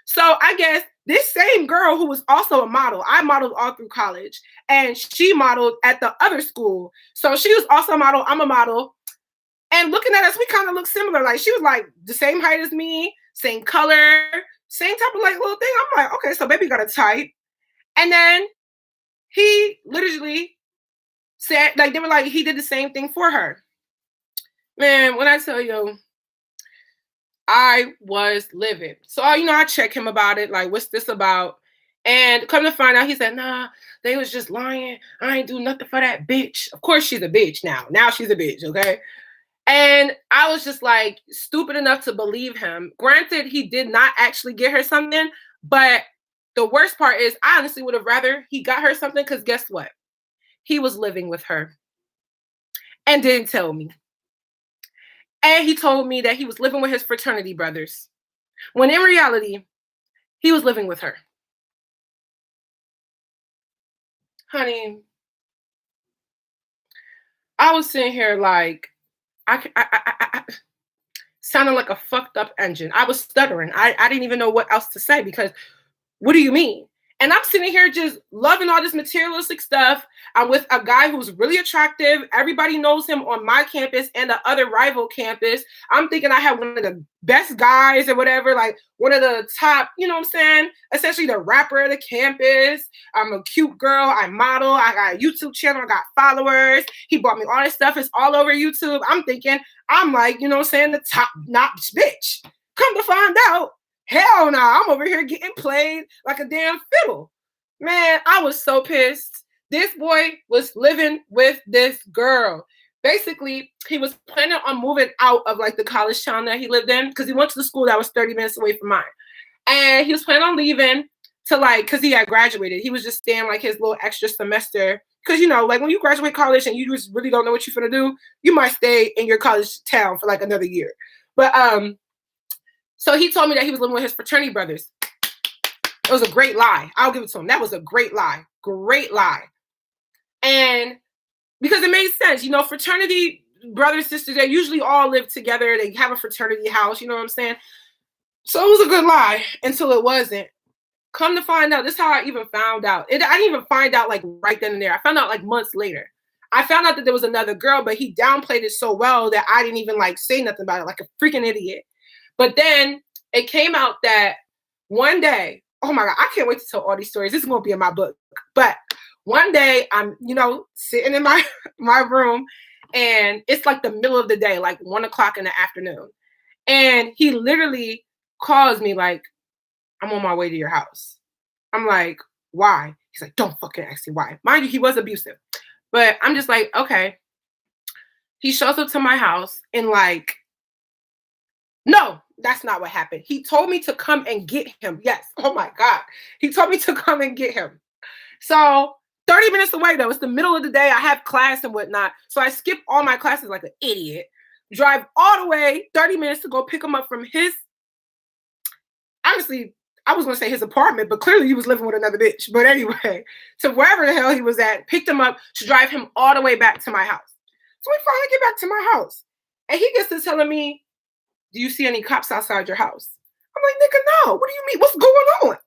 So I guess this same girl who was also a model, I modeled all through college, and she modeled at the other school. So she was also a model, I'm a model. And looking at us, we kind of look similar. Like she was like the same height as me, same color, same type of like little thing. I'm like, okay, so baby got a type. And then he literally said, like, they were like, he did the same thing for her. Man, when I tell you, I was livid. So, you know, I check him about it. Like, what's this about? And come to find out, he said, nah, they was just lying. I ain't do nothing for that bitch. Of course, she's a bitch now. Now she's a bitch, okay? And I was just like stupid enough to believe him. Granted, he did not actually get her something. But the worst part is I honestly would have rather he got her something because guess what? He was living with her and didn't tell me. And he told me that he was living with his fraternity brothers, when in reality, he was living with her. honey, I was sitting here like, I sounded like a fucked up engine. I was stuttering. I didn't even know what else to say because what do you mean? And I'm sitting here just loving all this materialistic stuff. I'm with a guy who's really attractive. Everybody knows him on my campus and the other rival campus. I'm thinking I have one of the best guys or whatever, like one of the top, you know what I'm saying? Essentially the rapper of the campus. I'm a cute girl. I model. I got a YouTube channel. I got followers. He bought me all this stuff. It's all over YouTube. I'm thinking I'm like, you know what I'm saying? The top notch bitch. Come to find out, hell no, I'm over here getting played like a damn fiddle. Man, I was so pissed. This boy was living with this girl. Basically, he was planning on moving out of like the college town that he lived in because he went to the school that was 30 minutes away from mine. And he was planning on leaving to like, because he had graduated. He was just staying like his little extra semester. Because, you know, like when you graduate college and you just really don't know what you're going to do, you might stay in your college town for like another year. But, so he told me that he was living with his fraternity brothers. It was a great lie. I'll give it to him. That was a great lie. Great lie. And because it made sense, you know, fraternity brothers, sisters, they usually all live together. They have a fraternity house, you know what I'm saying? So it was a good lie until it wasn't. Come to find out, this is how I even found out. I didn't even find out like right then and there. I found out like months later. I found out that there was another girl, but he downplayed it so well that I didn't even like say nothing about it, like a freaking idiot. But then it came out that one day, oh my God, I can't wait to tell all these stories. This is going to be in my book. But one day I'm, you know, sitting in my room and it's like the middle of the day, like 1 o'clock in the afternoon. And he literally calls me like, I'm on my way to your house. I'm like, why? He's like, don't fucking ask me why. Mind you, he was abusive. But I'm just like, okay. He shows up to my house and like, no, that's not what happened. He told me to come and get him. Yes. Oh my God. He told me to come and get him. So 30 minutes away though, it's the middle of the day. I have class and whatnot. So I skip all my classes like an idiot. Drive all the way 30 minutes to go pick him up from his, honestly, I was going to say his apartment, but clearly he was living with another bitch. But anyway, so wherever the hell he was at, picked him up to drive him all the way back to my house. So we finally get back to my house. And he gets to telling me, do you see any cops outside your house? I'm like, nigga, no. What do you mean? What's going on?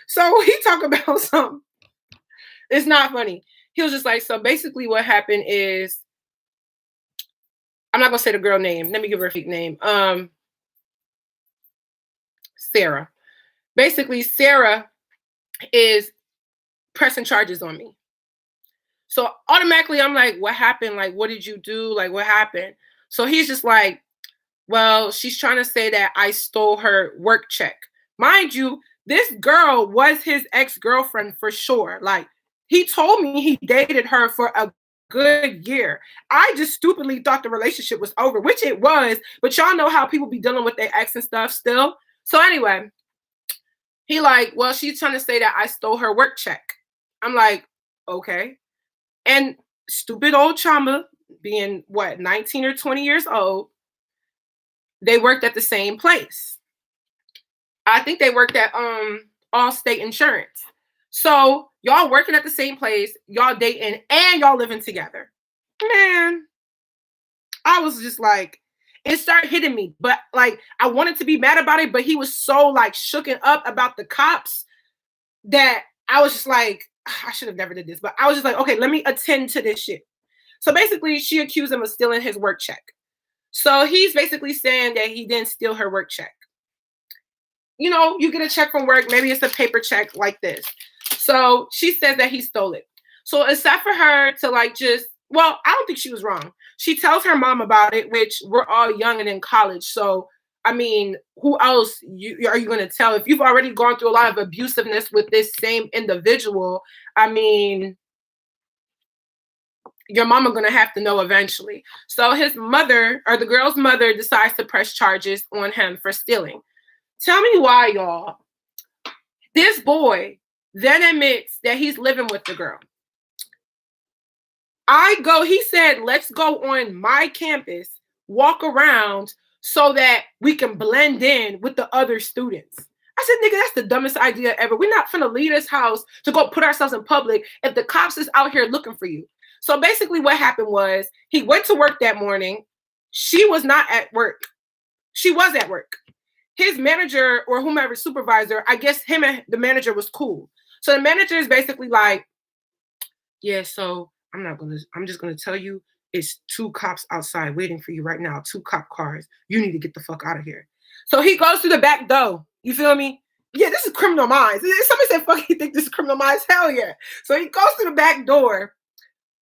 So he talk about something. It's not funny. He was just like, so basically what happened is, I'm not going to say the girl name. Let me give her a fake name. Sarah. Basically, Sarah is pressing charges on me. So automatically I'm like, what happened? Like, what did you do? Like, what happened? So he's just like, well, she's trying to say that I stole her work check. Mind you, this girl was his ex-girlfriend for sure. Like, he told me he dated her for a good year. I just stupidly thought the relationship was over, which it was. But y'all know how people be dealing with their ex and stuff still. So anyway, he like, well, she's trying to say that I stole her work check. I'm like, okay. And stupid old Chioma, being what, 19 or 20 years old, they worked at the same place. I think they worked at Allstate Insurance. So y'all working at the same place, y'all dating, and y'all living together. Man, I was just like, it started hitting me. But like, I wanted to be mad about it, but he was so like shooken up about the cops that I was just like, I should have never did this. But I was just like, okay, let me attend to this shit. So basically, she accused him of stealing his work check. So he's basically saying that he didn't steal her work check. You know, you get a check from work, maybe it's a paper check like this. So she says that he stole it. So except for her to like just, well, I don't think she was wrong. She tells her mom about it, which we're all young and in college. So, I mean, who else are you going to tell? If you've already gone through a lot of abusiveness with this same individual, I mean, your mama going to have to know eventually. So his mother, or the girl's mother, decides to press charges on him for stealing. Tell me why, y'all. This boy then admits that he's living with the girl. He said, let's go on my campus, walk around so that we can blend in with the other students. I said, nigga, that's the dumbest idea ever. We're not finna leave this house to go put ourselves in public if the cops is out here looking for you. So basically what happened was he went to work that morning. She was not at work. She was at work. His manager or whomever supervisor, I guess him and the manager was cool. So the manager is basically like, yeah, so I'm just gonna tell you it's 2 cops outside waiting for you right now, 2 cop cars. You need to get the fuck out of here. So he goes through the back door. You feel me? Yeah, this is Criminal Minds. Somebody said, fuck, you think this is Criminal Minds? Hell yeah. So he goes through the back door,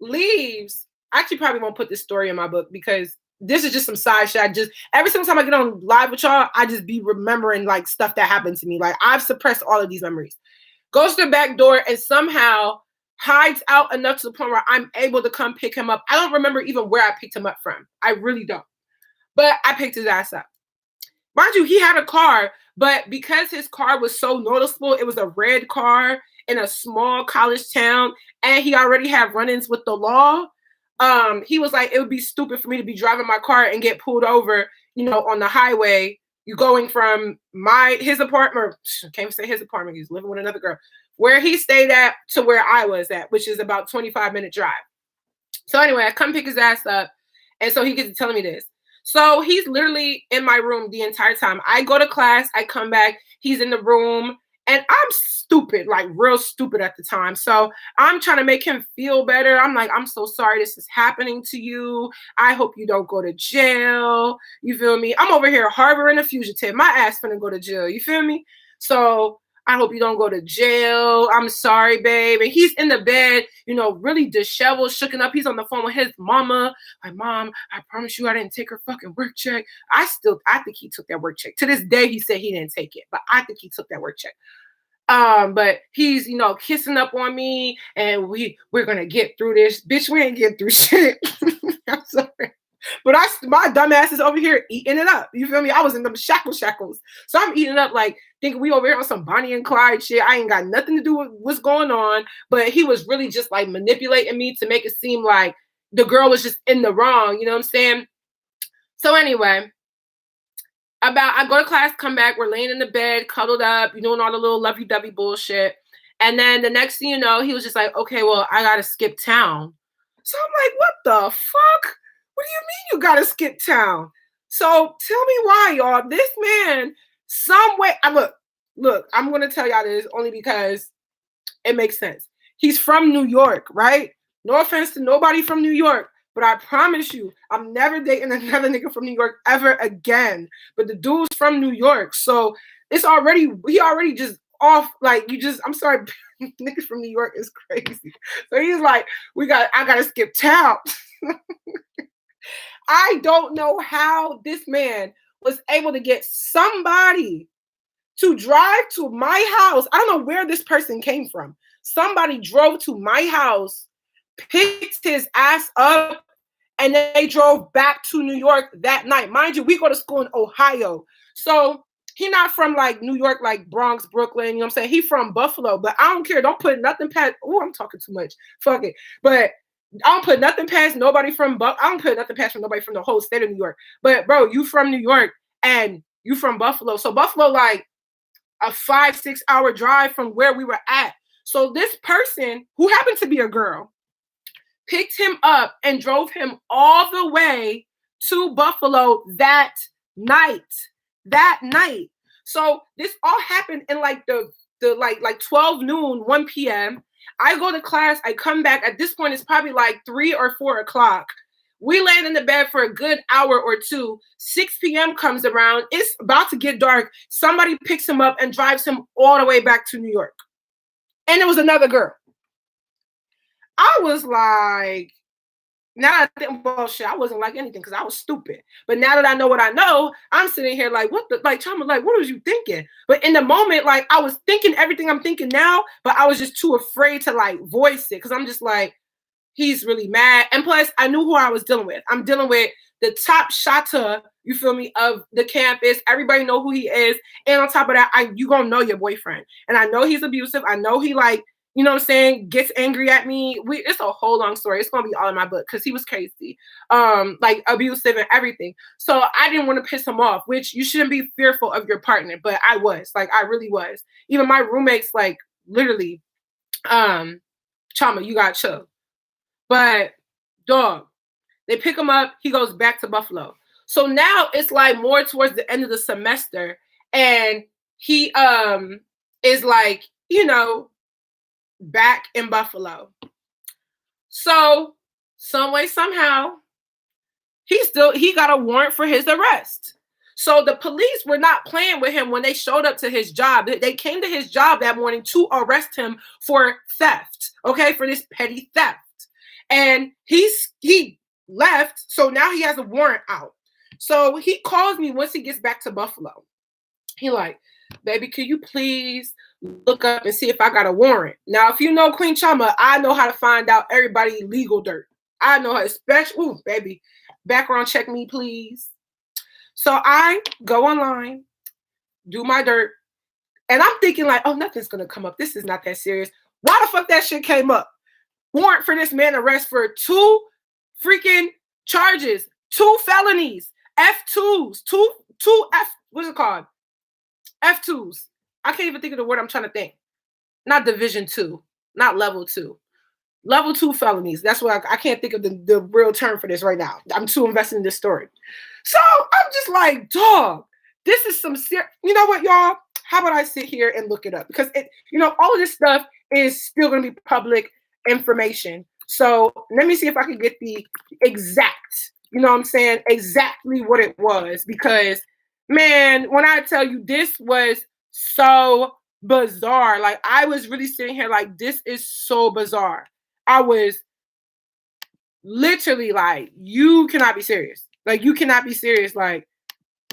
leaves. I actually probably won't put this story in my book because this is just some side shit. Every single time I get on live with y'all, I just be remembering like stuff that happened to me. Like I've suppressed all of these memories. Goes to the back door and somehow hides out enough to the point where I'm able to come pick him up. I don't remember even where I picked him up from. I really don't. But I picked his ass up. Mind you, he had a car, but because his car was so noticeable, it was a red car in a small college town, and he already had run-ins with the law. He was like, it would be stupid for me to be driving my car and get pulled over, on the highway. You going from his apartment, I can't say his apartment, he's living with another girl, where he stayed at to where I was at, which is about 25-minute drive. So anyway, I come pick his ass up, and so he gets telling me this. So he's literally in my room the entire time. I go to class, I come back, he's in the room, and I'm stupid, like real stupid at the time. So I'm trying to make him feel better. I'm like, I'm so sorry this is happening to you. I hope you don't go to jail. You feel me? I'm over here harboring a fugitive. My ass finna go to jail. You feel me? So I hope you don't go to jail. I'm sorry, babe. And he's in the bed, really disheveled, shooken up. He's on the phone with his mama. Like, Mom, I promise you I didn't take her fucking work check. I think he took that work check. To this day, he said he didn't take it, but I think he took that work check. But he's, kissing up on me, and we're gonna get through this. Bitch, we ain't getting through shit. I'm sorry. But my dumb ass is over here eating it up. You feel me? I was in them shackles. So I'm eating up like thinking we over here on some Bonnie and Clyde shit. I ain't got nothing to do with what's going on. But he was really just like manipulating me to make it seem like the girl was just in the wrong. You know what I'm saying? So anyway, I go to class, come back, we're laying in the bed, cuddled up, doing all the little lovey-dovey bullshit. And then the next thing you know, he was just like, okay, well, I gotta skip town. So I'm like, what the fuck? What do you mean you gotta skip town? So tell me why, y'all. This man, some way, look, I'm gonna tell y'all this only because it makes sense. He's from New York, right? No offense to nobody from New York, but I promise you, I'm never dating another nigga from New York ever again. But the dude's from New York, so he already just off, like, I'm sorry, niggas from New York is crazy. So he's like, I gotta skip town. I don't know how this man was able to get somebody to drive to my house. I don't know where this person came from. Somebody drove to my house, picked his ass up, and then they drove back to New York that night. Mind you, we go to school in Ohio. So he not from like New York, like Bronx, Brooklyn, you know what I'm saying? He from Buffalo, but I don't care. Don't put nothing past. Oh, I'm talking too much. Fuck it. But I don't put nothing past nobody from I don't put nothing past from nobody from the whole state of New York. But bro, you from New York and you from Buffalo. So Buffalo, like a 5-6 hour drive from where we were at. So this person, who happened to be a girl, picked him up and drove him all the way to Buffalo that night. So this all happened in like the like 12 noon, 1 p.m. I go to class, I come back. At this point, it's probably like 3 or 4 o'clock. We land in the bed for a good hour or two. 6 p.m. comes around. It's about to get dark. Somebody picks him up and drives him all the way back to New York. And it was another girl. I was like, now I think, well, shit, I wasn't like anything because I was stupid. But now that I know what I know, I'm sitting here like, what the, like, Chioma, like, what was you thinking? But in the moment, like, I was thinking everything I'm thinking now, but I was just too afraid to like voice it because I'm just like, he's really mad. And plus, I knew who I was dealing with. I'm dealing with the top shotter, you feel me, of the campus. Everybody know who he is. And on top of that, you gonna know your boyfriend. And I know he's abusive. I know he like, you know what I'm saying, gets angry at me. It's a whole long story. It's gonna be all in my book because he was crazy, like abusive and everything. So I didn't want to piss him off, which you shouldn't be fearful of your partner, but I was, like, I really was. Even my roommates, like, literally, Chioma, you got chill. But dog, they pick him up. He goes back to Buffalo. So now it's like more towards the end of the semester, and he is like, you know, back in Buffalo. So some way, somehow, he got a warrant for his arrest. So the police were not playing with him when they showed up to his job. They came to his job that morning to arrest him for theft, okay, for this petty theft. And he left, so now he has a warrant out. So he calls me once he gets back to Buffalo. He like, baby, can you please look up and see if I got a warrant? Now, if you know Queen Chioma, I know how to find out everybody legal dirt. I know how, especially, ooh, baby, background check me, please. So I go online, do my dirt, and I'm thinking like, oh, nothing's gonna come up. This is not that serious. Why the fuck that shit came up? Warrant for this man arrest for 2 freaking charges, 2 felonies, F2s, two F, what's it called? F2s. I can't even think of the word I'm trying to think. Not division 2, not level 2. Level 2 felonies. That's what I can't think of the real term for this right now. I'm too invested in this story. So I'm just like, dog, this is some serious. You know what, y'all? How about I sit here and look it up? Because all of this stuff is still going to be public information. So let me see if I can get the exact, you know what I'm saying, exactly what it was. Because, man, when I tell you, this was so bizarre. Like, I was really sitting here like, this is so bizarre. I was literally like, you cannot be serious. Like, you cannot be serious. Like,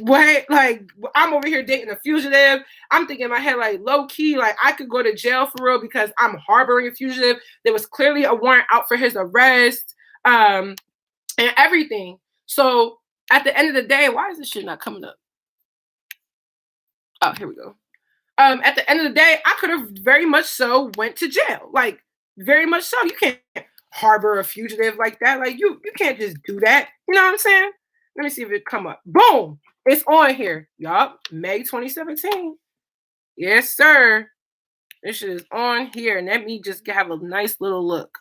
what? Like, I'm over here dating a fugitive. I'm thinking in my head, like, low key, like, I could go to jail for real because I'm harboring a fugitive. There was clearly a warrant out for his arrest, and everything. So at the end of the day, why is this shit not coming up? Oh, here we go. At the end of the day, I could have very much so went to jail. Like, very much so. You can't harbor a fugitive like that. Like, you can't just do that. You know what I'm saying? Let me see if it come up. Boom! It's on here. Yup. May 2017. Yes, sir. This shit is on here. And let me just have a nice little look.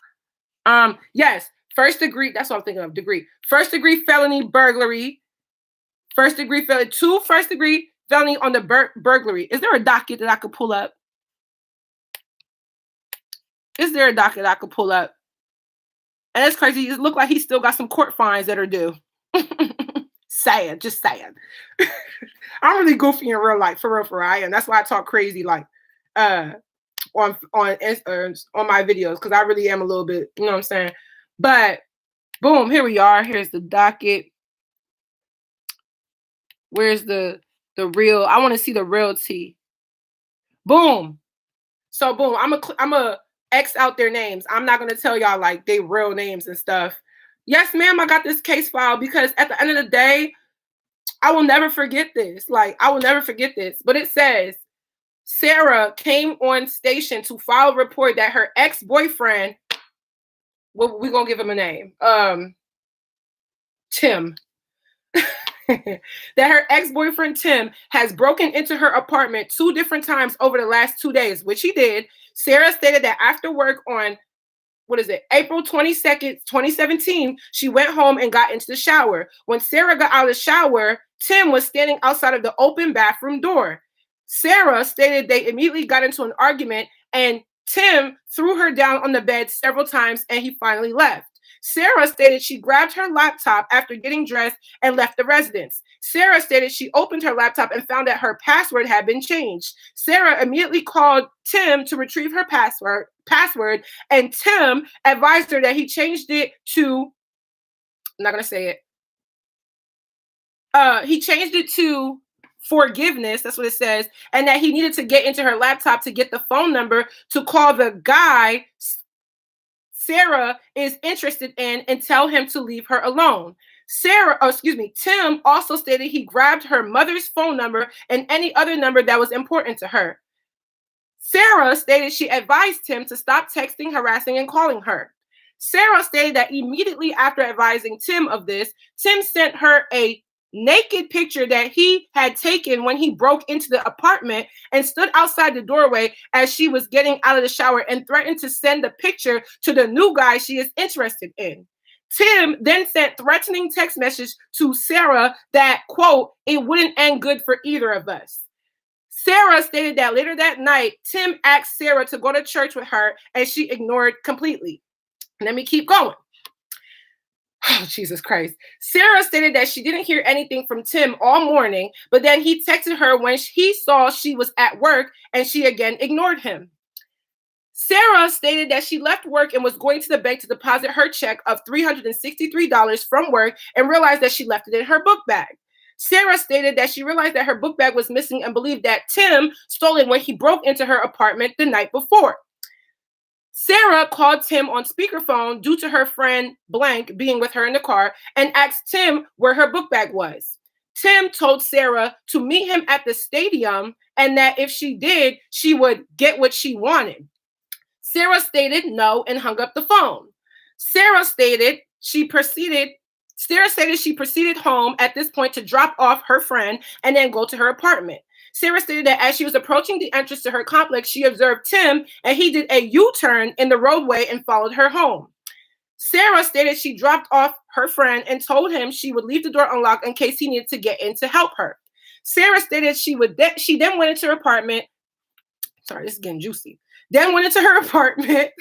Yes. First degree. That's what I'm thinking of. Degree. First degree felony burglary. First degree felony. 2 first degree felony on the burglary. Is there a docket that I could pull up? Is there a docket I could pull up? And it's crazy. It look like he still got some court fines that are due. Sad, just sad. I'm really goofy in real life, for real, I am. That's why I talk crazy, like, on my videos, because I really am a little bit, you know what I'm saying? But boom, here we are. Here's the docket. Where's the real? I want to see the real T. Boom. So boom, I'm a X out their names. I'm not gonna tell y'all like they real names and stuff. Yes, ma'am, I got this case file because at the end of the day, I will never forget this. Like, I will never forget this. But it says, Sarah came on station to file a report that her ex-boyfriend, well, we're going to give him a name, Tim. That her ex-boyfriend, Tim, has broken into her apartment 2 different times over the last 2 days, which he did. Sarah stated that after work on April 22nd, 2017, she went home and got into the shower. When Sarah got out of the shower, Tim was standing outside of the open bathroom door. Sarah stated they immediately got into an argument and Tim threw her down on the bed several times and he finally left. Sarah stated she grabbed her laptop after getting dressed and left the residence. Sarah stated she opened her laptop and found that her password had been changed. Sarah immediately called Tim to retrieve her password, and Tim advised her that he changed it to, I'm not going to say it. He changed it to forgiveness, that's what it says, and that he needed to get into her laptop to get the phone number to call the guy Sarah is interested in and tell him to leave her alone. Tim also stated he grabbed her mother's phone number and any other number that was important to her. Sarah stated she advised Tim to stop texting, harassing, and calling her. Sarah stated that immediately after advising Tim of this, Tim sent her a naked picture that he had taken when he broke into the apartment and stood outside the doorway as she was getting out of the shower and threatened to send the picture to the new guy she is interested in. Tim then sent threatening text messages to Sarah that, quote, it wouldn't end good for either of us. Sarah stated that later that night, Tim asked Sarah to go to church with her and she ignored completely. Let me keep going. Oh, Jesus Christ. Sarah stated that she didn't hear anything from Tim all morning, but then he texted her when he saw she was at work and she again ignored him. Sarah stated that she left work and was going to the bank to deposit her check of $363 from work and realized that she left it in her book bag. Sarah stated that she realized that her book bag was missing and believed that Tim stole it when he broke into her apartment the night before. Sarah called Tim on speakerphone due to her friend Blank being with her in the car and asked Tim where her book bag was. Tim told Sarah to meet him at the stadium and that if she did, she would get what she wanted. Sarah stated no and hung up the phone. Sarah stated she proceeded home at this point to drop off her friend and then go to her apartment. Sarah stated that as she was approaching the entrance to her complex, she observed Tim and he did a U-turn in the roadway and followed her home. Sarah stated she dropped off her friend and told him she would leave the door unlocked in case he needed to get in to help her. Sarah stated she then went into her apartment. Sorry, this is getting juicy. Then went into her apartment.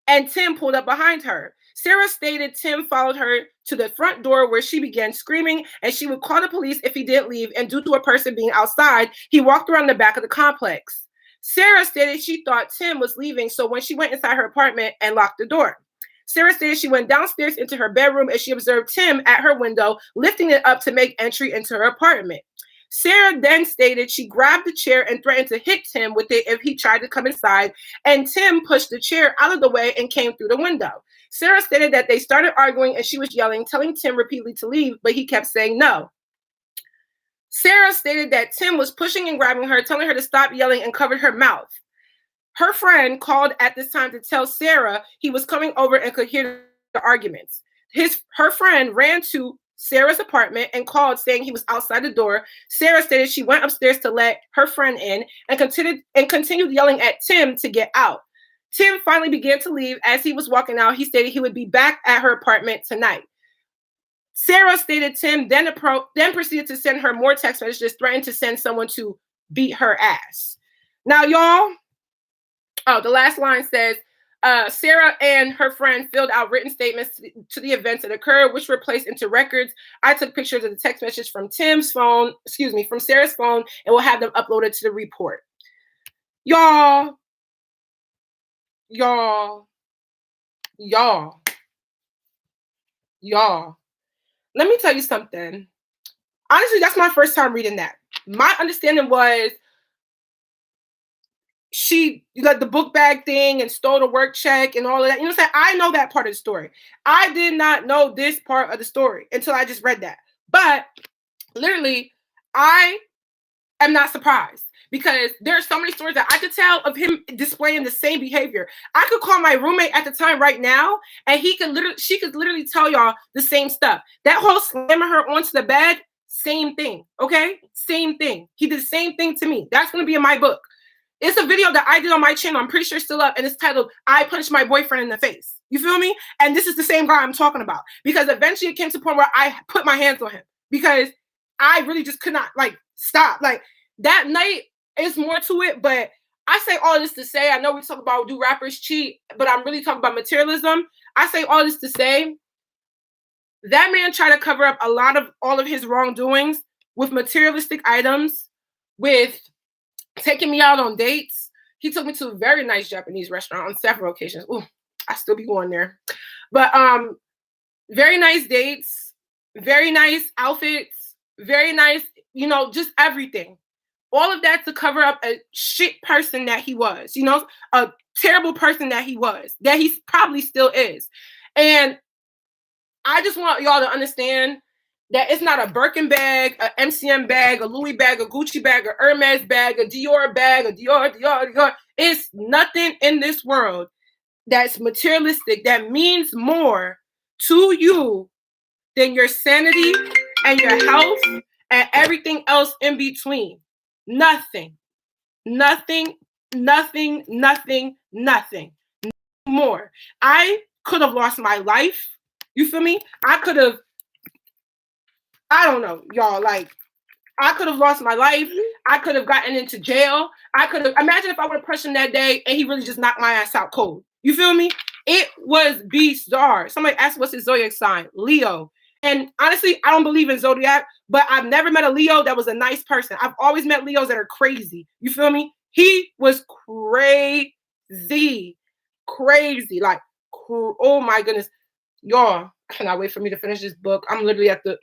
And Tim pulled up behind her. Sarah stated Tim followed her to the front door where she began screaming and she would call the police if he didn't leave, and due to a person being outside, he walked around the back of the complex. Sarah stated she thought Tim was leaving, so when she went inside her apartment and locked the door. Sarah stated she went downstairs into her bedroom and she observed Tim at her window, lifting it up to make entry into her apartment. Sarah then stated she grabbed the chair and threatened to hit Tim with it if he tried to come inside, and Tim pushed the chair out of the way and came through the window. Sarah stated that they started arguing and she was yelling, telling Tim repeatedly to leave, but he kept saying no. Sarah stated that Tim was pushing and grabbing her, telling her to stop yelling, and covered her mouth. Her friend called at this time to tell Sarah he was coming over and could hear the arguments. Her friend ran to Sarah's apartment and called saying he was outside the door. Sarah stated she went upstairs to let her friend in and continued yelling at Tim to get out. Tim finally began to leave. As he was walking out, he stated he would be back at her apartment tonight. Sarah stated Tim then proceeded to send her more text messages, threatening to send someone to beat her ass. Now, y'all, the last line says, Sarah and her friend filled out written statements to the events that occurred, which were placed into records. I took pictures of the text message from from Sarah's phone, and we'll have them uploaded to the report. Y'all. Let me tell you something. Honestly, that's my first time reading that. My understanding was she let the book bag thing and stole the work check and all of that. You know what I'm saying? I know that part of the story. I did not know this part of the story until I just read that. But literally, I am not surprised because there are so many stories that I could tell of him displaying the same behavior. I could call my roommate at the time right now, and she could literally tell y'all the same stuff. That whole slamming her onto the bed, same thing. Okay, same thing. He did the same thing to me. That's gonna be in my book. It's a video that I did on my channel. I'm pretty sure it's still up, and it's titled "I Punched My Boyfriend in the Face." You feel me? And this is the same guy I'm talking about, because eventually it came to the point where I put my hands on him because I really just could not stop. That night, it's more to it, but I say all this to say, I know we talk about do rappers cheat, but I'm really talking about materialism. I say all this to say that man tried to cover up all of his wrongdoings with materialistic items, with taking me out on dates. He took me to a very nice Japanese restaurant on several occasions. Ooh, I still be going there. But very nice dates, very nice outfits, very nice, just everything. All of that to cover up a shit person that he was, a terrible person that he was, that he probably still is. And I just want y'all to understand, that it's not a Birkin bag, a MCM bag, a Louis bag, a Gucci bag, a Hermes bag, a Dior bag, a Dior. It's nothing in this world that's materialistic that means more to you than your sanity and your health and everything else in between. Nothing. Nothing, nothing, nothing, nothing more. I could have lost my life. You feel me? I could have, I don't know, y'all, like, I could have lost my life. I could have gotten into jail. I could have, imagine if I would have pushed him that day and he really just knocked my ass out cold. You feel me? It was bizarre. Somebody asked what's his zodiac sign? Leo. And honestly, I don't believe in zodiac, but I've never met a Leo that was a nice person. I've always met Leos that are crazy. You feel me? He was crazy. Crazy. Like, oh my goodness. Y'all, I cannot wait for me to finish this book. I'm literally at the,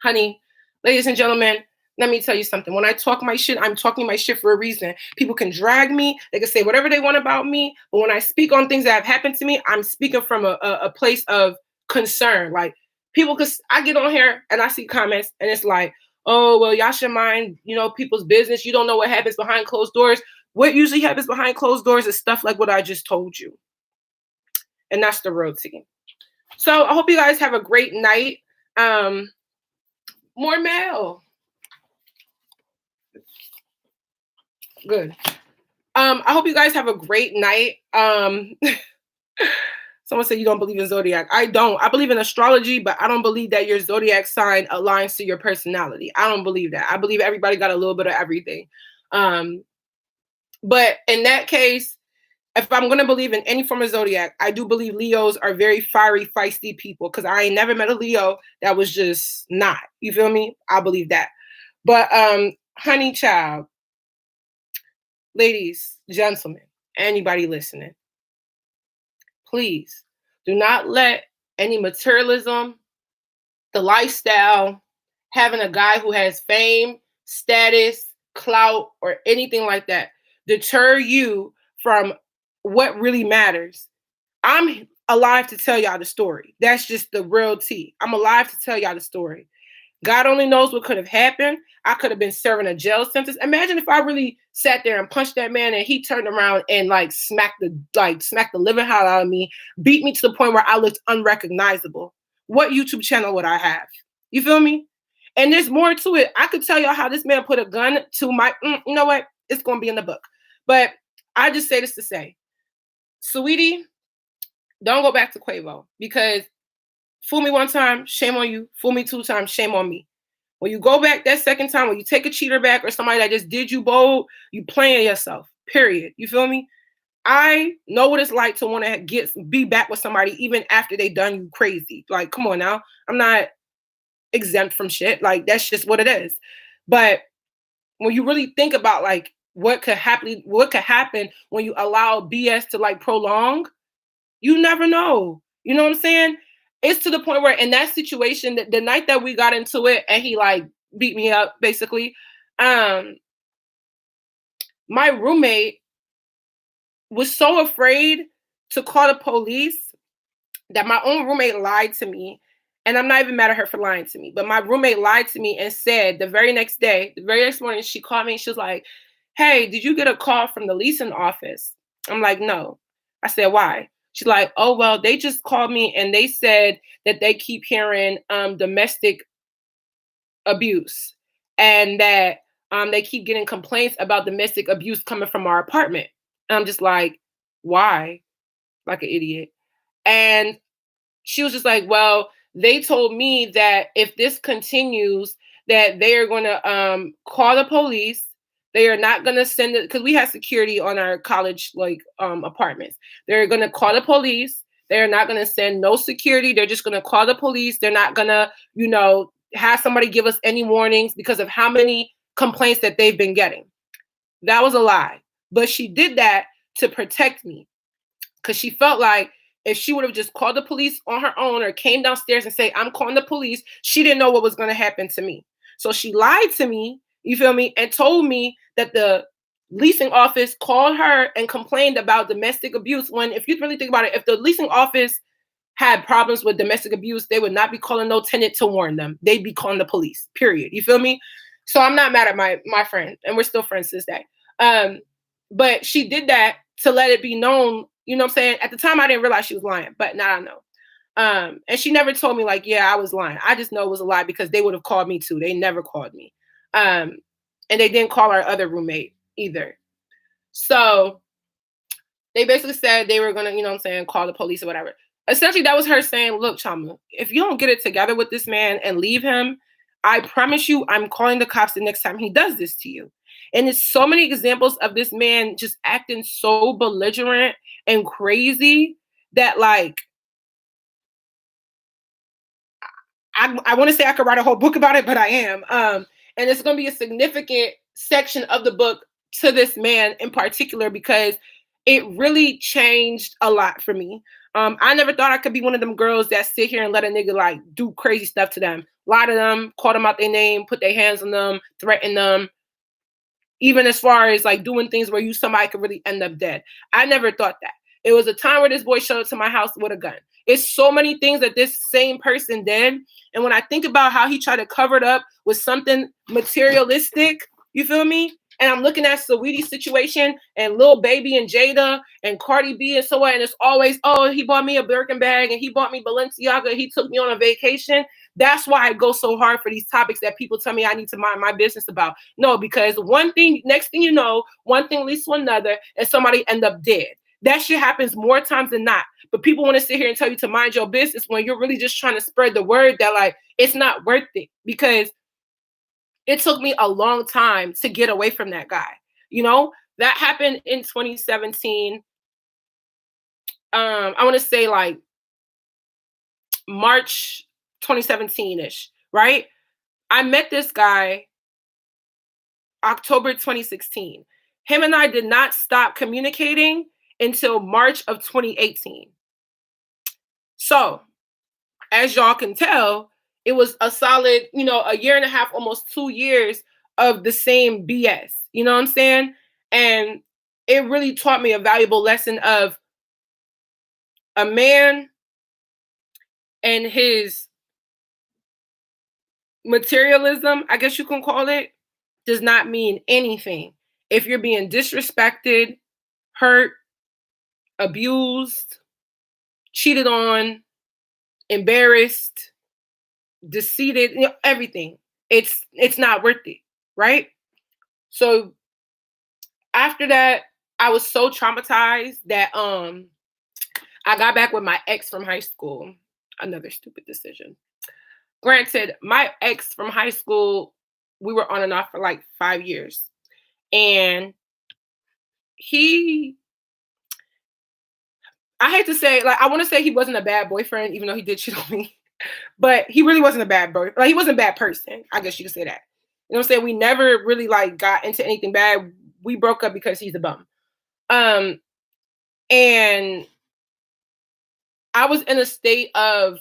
honey, ladies and gentlemen, let me tell you something. When I talk my shit, I'm talking my shit for a reason. People can drag me. They can say whatever they want about me. But when I speak on things that have happened to me, I'm speaking from a place of concern. Like, people, because I get on here and I see comments and it's like, oh, well, y'all should mind, people's business. You don't know what happens behind closed doors. What usually happens behind closed doors is stuff like what I just told you. And that's the real tea. So I hope you guys have a great night. More mail. Good. I hope you guys have a great night. Someone said you don't believe in zodiac. I don't. I believe in astrology, but I don't believe that your zodiac sign aligns to your personality. I don't believe that. I believe everybody got a little bit of everything. But in that case, if I'm going to believe in any form of zodiac, I do believe Leos are very fiery, feisty people, because I ain't never met a Leo that was just not. You feel me? I believe that. But honey child, ladies, gentlemen, anybody listening, please do not let any materialism, the lifestyle, having a guy who has fame, status, clout, or anything like that deter you from what really matters. I'm alive to tell y'all the story. That's just the real tea. I'm alive to tell y'all the story. God only knows what could have happened. I could have been serving a jail sentence. Imagine if I really sat there and punched that man and he turned around and smacked the living hell out of me, beat me to the point where I looked unrecognizable. What YouTube channel would I have? You feel me? And there's more to it. I could tell y'all how this man put a gun to my, you know what? It's going to be in the book. But I just say this to say, Saweetie, don't go back to Quavo, because fool me one time, shame on you. Fool me 2 times, shame on me. When you go back that second time, when you take a cheater back or somebody that just did you bold, you playing yourself, period. You feel me? I know what it's like to want to be back with somebody even after they done you crazy. Like, come on now. I'm not exempt from shit. Like, that's just what it is. But when you really think about what could happen when you allow BS to prolong, you never know. You know what I'm saying? It's to the point where in that situation, the night that we got into it and he beat me up, basically, my roommate was so afraid to call the police that my own roommate lied to me. And I'm not even mad at her for lying to me, but my roommate lied to me and said the very next morning, she called me and she was like, hey, did you get a call from the leasing office? I'm like, no. I said, why? She's like, oh, well, they just called me and they said that they keep hearing domestic abuse and that they keep getting complaints about domestic abuse coming from our apartment. And I'm just like, why? Like an idiot. And she was just like, well, they told me that if this continues, that they are going to call the police. They are not going to send it, because we have security on our college apartments. They're going to call the police. They're not going to send no security. They're just going to call the police. They're not going to, have somebody give us any warnings because of how many complaints that they've been getting. That was a lie. But she did that to protect me, because she felt like if she would have just called the police on her own or came downstairs and say, I'm calling the police, she didn't know what was going to happen to me. So she lied to me, you feel me, and told me that the leasing office called her and complained about domestic abuse, when if you really think about it, if the leasing office had problems with domestic abuse, they would not be calling no tenant to warn them. They'd be calling the police, period. You feel me? So I'm not mad at my friend, and we're still friends to this day. But she did that to let it be known, you know what I'm saying? At the time, I didn't realize she was lying, but now I know. And she never told me like, yeah, I was lying. I just know it was a lie because they would have called me too. They never called me. And they didn't call our other roommate either. So they basically said they were going to, you know what I'm saying, call the police or whatever. Essentially, that was her saying, look, Chioma, if you don't get it together with this man and leave him, I promise you, I'm calling the cops the next time he does this to you. And there's so many examples of this man just acting so belligerent and crazy that, like, I want to say I could write a whole book about it, but I am. And it's going to be a significant section of the book to this man in particular because it really changed a lot for me. I never thought I could be one of them girls that sit here and let a nigga like do crazy stuff to them. Lie to them, call them out their name, put their hands on them, threaten them. Even as far as like doing things where somebody could really end up dead. I never thought that. It was a time where this boy showed up to my house with a gun. It's so many things that this same person did. And when I think about how he tried to cover it up with something materialistic, you feel me? And I'm looking at Saweetie's situation and Lil Baby and Jada and Cardi B and so on. And it's always, oh, he bought me a Birkin bag and he bought me Balenciaga. He took me on a vacation. That's why I go so hard for these topics that people tell me I need to mind my business about. No, because one thing, next thing you know, one thing leads to another and somebody end up dead. That shit happens more times than not. But people want to sit here and tell you to mind your business when you're really just trying to spread the word that like, it's not worth it because it took me a long time to get away from that guy. You know, that happened in 2017. I want to say like March 2017-ish, right? I met this guy October 2016. Him and I did not stop communicating until March of 2018. So, as y'all can tell, it was a solid, you know, a year and a half, almost 2 years of the same BS. You know what I'm saying? And it really taught me a valuable lesson of a man and his materialism, I guess you can call it, does not mean anything. If you're being disrespected, hurt, abused, cheated on, embarrassed, deceived, you know, everything. It's not worth it, right? So after that, I was so traumatized that I got back with my ex from high school. Another stupid decision. Granted, my ex from high school, we were on and off for like 5 years. And I hate to say, like, I want to say he wasn't a bad boyfriend, even though he did cheat on me. But he really wasn't a bad boy. Like, he wasn't a bad person. I guess you could say that. You know what I'm saying? We never really like got into anything bad. We broke up because he's a bum. And I was in a state of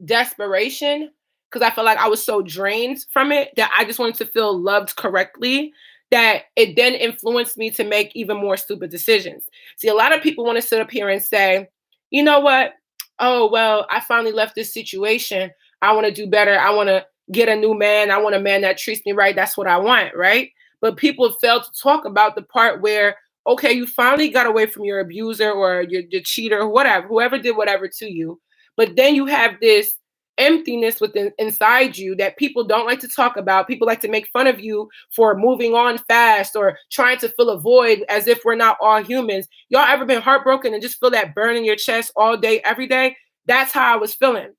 desperation because I felt like I was so drained from it that I just wanted to feel loved correctly, that it then influenced me to make even more stupid decisions. See, a lot of people want to sit up here and say, you know what? Oh, well, I finally left this situation. I want to do better. I want to get a new man. I want a man that treats me right. That's what I want, right? But people fail to talk about the part where, okay, you finally got away from your abuser or your cheater or whatever, whoever did whatever to you. But then you have this emptiness within inside you that people don't like to talk about. People like to make fun of you for moving on fast or trying to fill a void as if we're not all humans. Y'all ever been heartbroken and just feel that burn in your chest all day, every day? That's how I was feeling.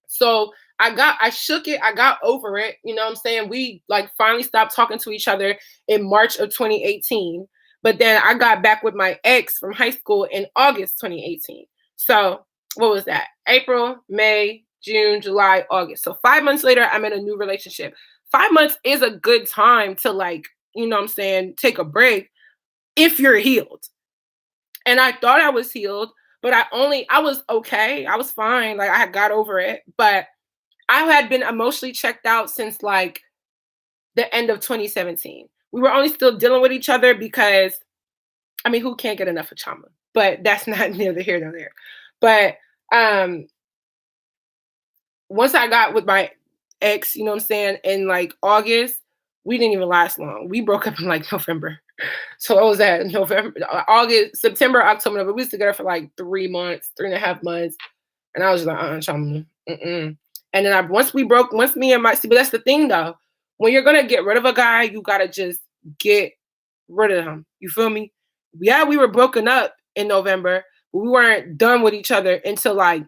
So I shook it. I got over it. You know what I'm saying? We like finally stopped talking to each other in March of 2018. But then I got back with my ex from high school in August 2018. So what was that? April, May, June, July, August. So 5 months later, I'm in a new relationship. 5 months is a good time to like, you know what I'm saying, take a break if you're healed. And I thought I was healed, but I was okay. I was fine. Like I had got over it, but I had been emotionally checked out since like the end of 2017. We were only still dealing with each other because, I mean, who can't get enough of Chioma? But that's not neither here nor there. But once I got with my ex, you know what I'm saying, in like August, we didn't even last long. We broke up in like November. So it was at November, August, September, October, November. We was together for like 3 months, 3.5 months. And I was just like, Chama, mm-mm. And then once me and my, see, but that's the thing though. When you're gonna get rid of a guy, you gotta just get rid of him. You feel me? Yeah, we were broken up in November, but we weren't done with each other until like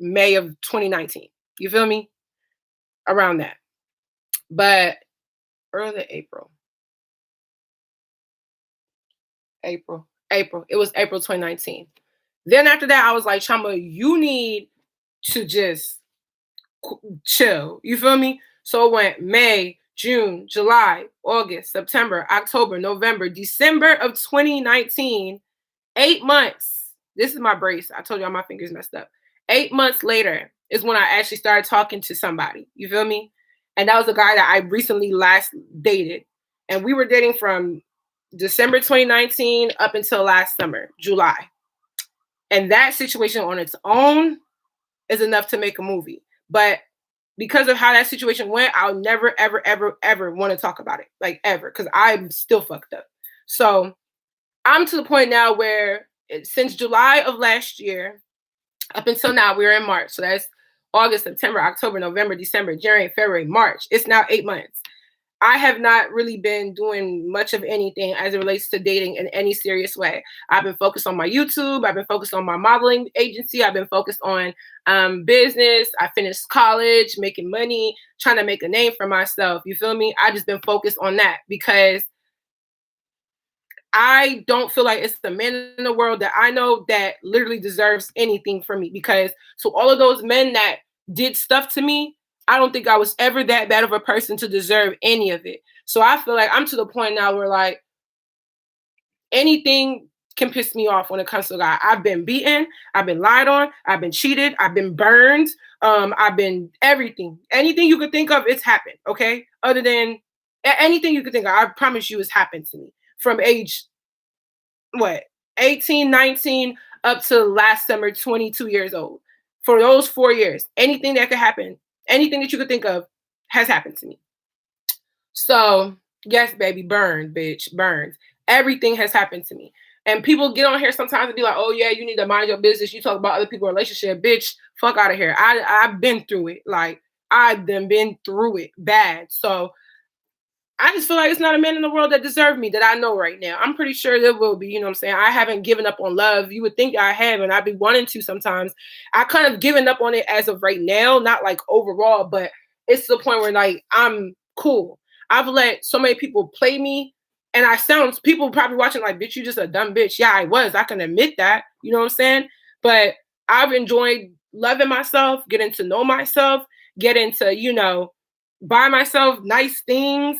May of 2019. You feel me? Around that. But early April. April. It was April 2019. Then after that, I was like, Chama, you need to just chill. You feel me? So it went May, June, July, August, September, October, November, December of 2019. 8 months. This is my brace. I told y'all my fingers messed up. 8 months later is when I actually started talking to somebody. You feel me? And that was a guy that I recently last dated. And we were dating from December 2019 up until last summer, July. And that situation on its own is enough to make a movie. But because of how that situation went, I'll never, ever, ever, ever want to talk about it. Like ever. Because I'm still fucked up. So I'm to the point now where since July of last year, up until now, we're in March. So that's August, September, October, November, December, January, February, March. It's now 8 months. I have not really been doing much of anything as it relates to dating in any serious way. I've been focused on my YouTube. I've been focused on my modeling agency. I've been focused on business. I finished college, making money, trying to make a name for myself. You feel me? I just been focused on that because I don't feel like it's the man in the world that I know that literally deserves anything from me. Because to all of those men that did stuff to me, I don't think I was ever that bad of a person to deserve any of it. So I feel like I'm to the point now where like anything can piss me off when it comes to a guy. I've been beaten, I've been lied on, I've been cheated, I've been burned, I've been everything. Anything you could think of, it's happened, okay? Other than anything you could think of, I promise you it's happened to me. From age, 18, 19, up to last summer, 22 years old. For those 4 years, anything that could happen, anything that you could think of has happened to me. So, yes, baby, burned, bitch, burned. Everything has happened to me. And people get on here sometimes and be like, oh, yeah, you need to mind your business. You talk about other people's relationship. Bitch, fuck out of here. I've been through it. Like, I've been through it bad. So, I just feel like it's not a man in the world that deserves me that I know right now. I'm pretty sure there will be, you know what I'm saying? I haven't given up on love. You would think I have, and I'd be wanting to sometimes. I kind of given up on it as of right now, not like overall, but it's to the point where like I'm cool. I've let so many people play me, and people probably watching like, bitch, you just a dumb bitch. Yeah, I was. I can admit that. You know what I'm saying? But I've enjoyed loving myself, getting to know myself, getting to, buy myself nice things.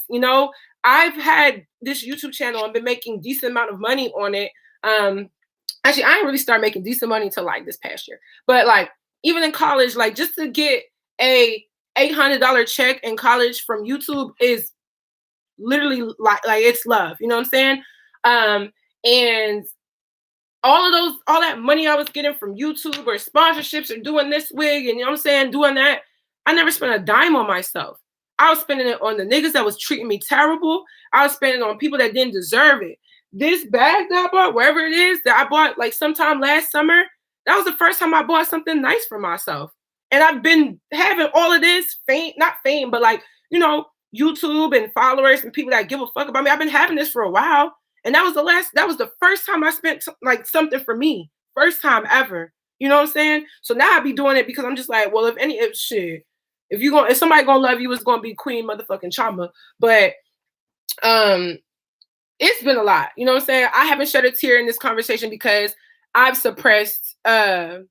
I've had this YouTube channel and been making decent amount of money on it. Actually, I didn't really start making decent money until like this past year. But like even in college, like just to get a $800 check in college from YouTube is literally like it's love. You know what I'm saying? And all that money I was getting from YouTube or sponsorships or doing this wig and you know what I'm saying, doing that, I never spent a dime on myself. I was spending it on the niggas that was treating me terrible. I was spending it on people that didn't deserve it. This bag that I bought, wherever it is, that I bought like sometime last summer, that was the first time I bought something nice for myself. And I've been having all of this not fame, but like, YouTube and followers and people that give a fuck about me. I've been having this for a while. And that was the first time I spent like something for me. First time ever. You know what I'm saying? So now I be doing it because I'm just like, well, if somebody gonna love you, it's gonna be Queen motherfucking Chioma. But it's been a lot. You know what I'm saying? I haven't shed a tear in this conversation because I've suppressed a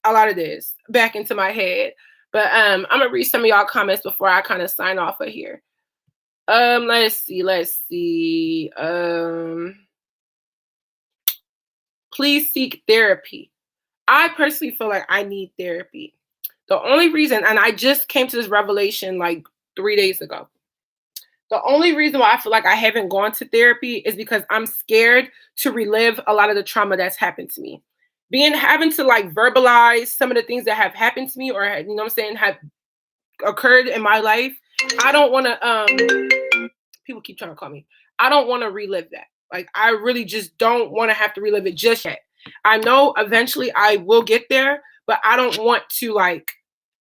lot of this back into my head. But I'm gonna read some of y'all comments before I kind of sign off of here. Let's see. Please seek therapy. I personally feel like I need therapy. The only reason, and I just came to this revelation like 3 days ago. The only reason why I feel like I haven't gone to therapy is because I'm scared to relive a lot of the trauma that's happened to me. having to like verbalize some of the things that have happened to me, or you know what I'm saying, have occurred in my life. I don't want to people keep trying to call me. I don't want to relive that. Like I really just don't want to have to relive it just yet. I know eventually I will get there, but I don't want to like,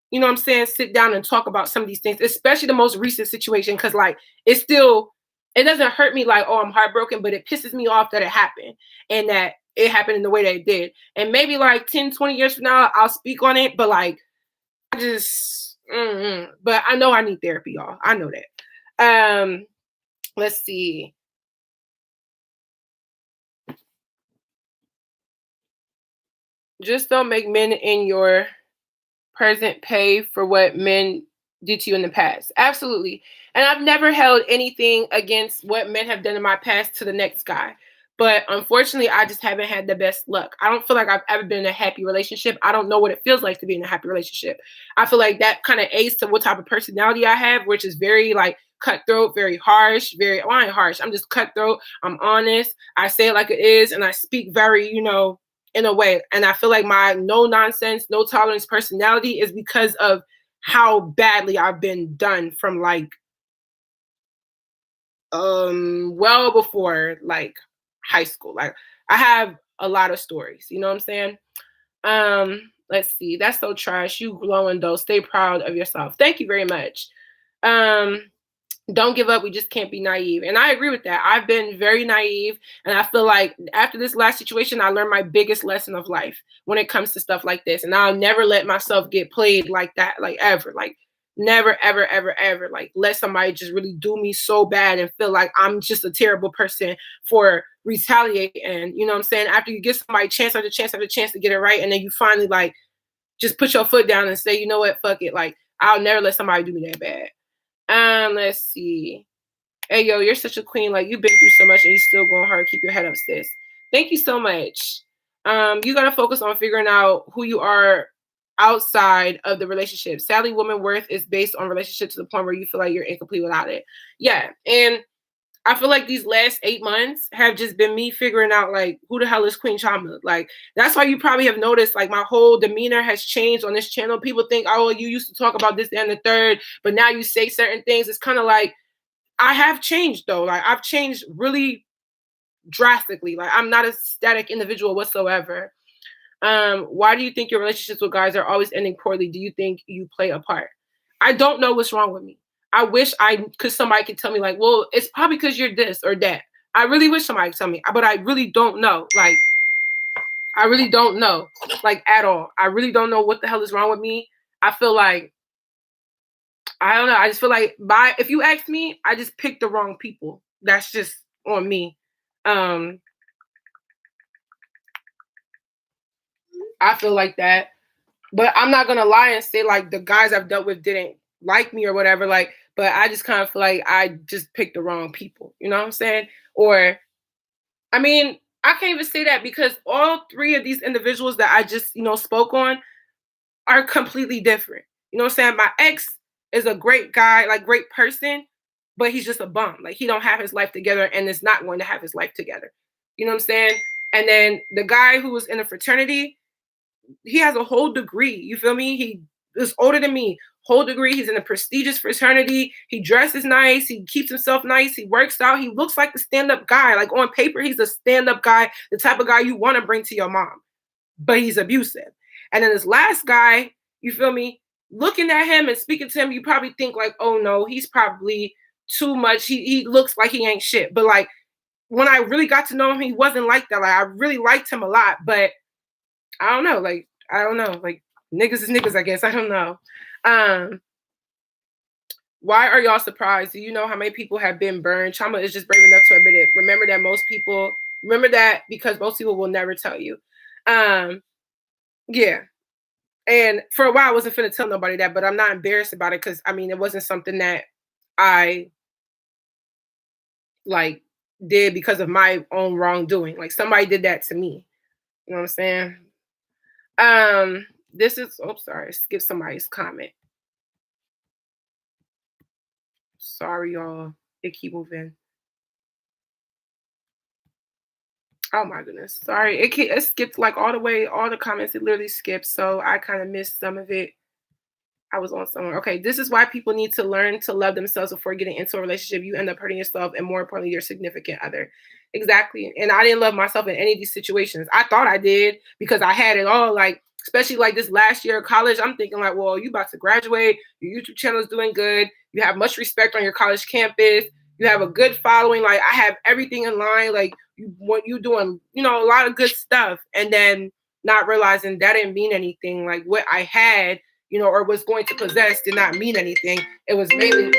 you know what I'm saying, sit down and talk about some of these things, especially the most recent situation, because like it's still, it doesn't hurt me like, oh, I'm heartbroken, but it pisses me off that it happened and that it happened in the way that it did. And maybe like 10, 20 years from now, I'll speak on it, but like I just, but I know I need therapy, y'all. I know that. Let's see. Just don't make men in your present pay for what men did to you in the past. Absolutely. And I've never held anything against what men have done in my past to the next guy. But unfortunately, I just haven't had the best luck. I don't feel like I've ever been in a happy relationship. I don't know what it feels like to be in a happy relationship. I feel like that kind of aids to what type of personality I have, which is very like cutthroat, very harsh, very, well, I ain't harsh. I'm just cutthroat. I'm honest. I say it like it is. And I speak very, you know, in a way. And I feel like my no nonsense, no tolerance personality is because of how badly I've been done from like well before like high school. Like I have a lot of stories, you know what I'm saying? Let's see. That's so trash. You glowing though. Stay proud of yourself. Thank you very much. Don't give up. We just can't be naive. And I agree with that. I've been very naive. And I feel like after this last situation, I learned my biggest lesson of life when it comes to stuff like this. And I'll never let myself get played like that, like ever. Like never, ever, ever, ever. Like let somebody just really do me so bad and feel like I'm just a terrible person for retaliating. And you know what I'm saying? After you give somebody chance after chance after chance to get it right, and then you finally like just put your foot down and say, you know what, fuck it. Like I'll never let somebody do me that bad. Let's see. Hey, yo, you're such a queen. Like, you've been through so much and you still going hard. Keep your head up, sis. Thank you so much. You got to focus on figuring out who you are outside of the relationship. Sadly, woman worth is based on relationship to the point where you feel like you're incomplete without it. Yeah. And I feel like these last 8 months have just been me figuring out like who the hell is Queen Chioma. Like that's why you probably have noticed like my whole demeanor has changed on this channel. People think, oh, you used to talk about this and the third, but now you say certain things. It's kind of like I have changed though. Like I've changed really drastically. Like I'm not a static individual whatsoever. Why do you think your relationships with guys are always ending poorly? Do you think you play a part? I don't know what's wrong with me. I wish somebody could tell me like, well, it's probably because you're this or that. I really wish somebody could tell me, but I really don't know. Like, I really don't know, like at all. I really don't know what the hell is wrong with me. I feel like, I don't know. I just feel like if you ask me, I just picked the wrong people. That's just on me. I feel like that. But I'm not gonna lie and say like the guys I've dealt with didn't like me or whatever. Like, but I just kind of feel like I just picked the wrong people. You know what I'm saying? Or, I mean, I can't even say that because all three of these individuals that I just spoke on are completely different. You know what I'm saying? My ex is a great guy, like great person, but he's just a bum. Like he don't have his life together and is not going to have his life together. You know what I'm saying? And then the guy who was in a fraternity, he has a whole degree. You feel me? He is older than me. Whole degree. He's in a prestigious fraternity. He dresses nice. He keeps himself nice. He works out. He looks like a stand-up guy. Like on paper, he's a stand-up guy, the type of guy you want to bring to your mom. But he's abusive. And then this last guy, you feel me? Looking at him and speaking to him, you probably think like, oh no, he's probably too much. He looks like he ain't shit. But like when I really got to know him, he wasn't like that. Like I really liked him a lot, but I don't know. Like, I don't know. Like, niggas is niggas, I guess. I don't know. Why are y'all surprised? Do you know how many people have been burned? Chioma is just brave enough to admit it. Remember that because most people will never tell you. Yeah. And for a while, I wasn't finna tell nobody that, but I'm not embarrassed about it because, I mean, it wasn't something that I, like, did because of my own wrongdoing. Like, somebody did that to me. You know what I'm saying? This is, sorry, skip somebody's comment. Sorry, y'all. It keep moving. Oh my goodness. Sorry. It skipped like all the way, all the comments. It literally skipped. So I kind of missed some of it. I was on somewhere. Okay. This is why people need to learn to love themselves before getting into a relationship. You end up hurting yourself and more importantly, your significant other. Exactly. And I didn't love myself in any of these situations. I thought I did because I had it all. Like, especially like this last year of college, I'm thinking like, well, you about to graduate. Your YouTube channel is doing good. You have much respect on your college campus. You have a good following. Like I have everything in line. Like you doing, a lot of good stuff. And then not realizing that didn't mean anything. Like what I had, or was going to possess did not mean anything. It was mainly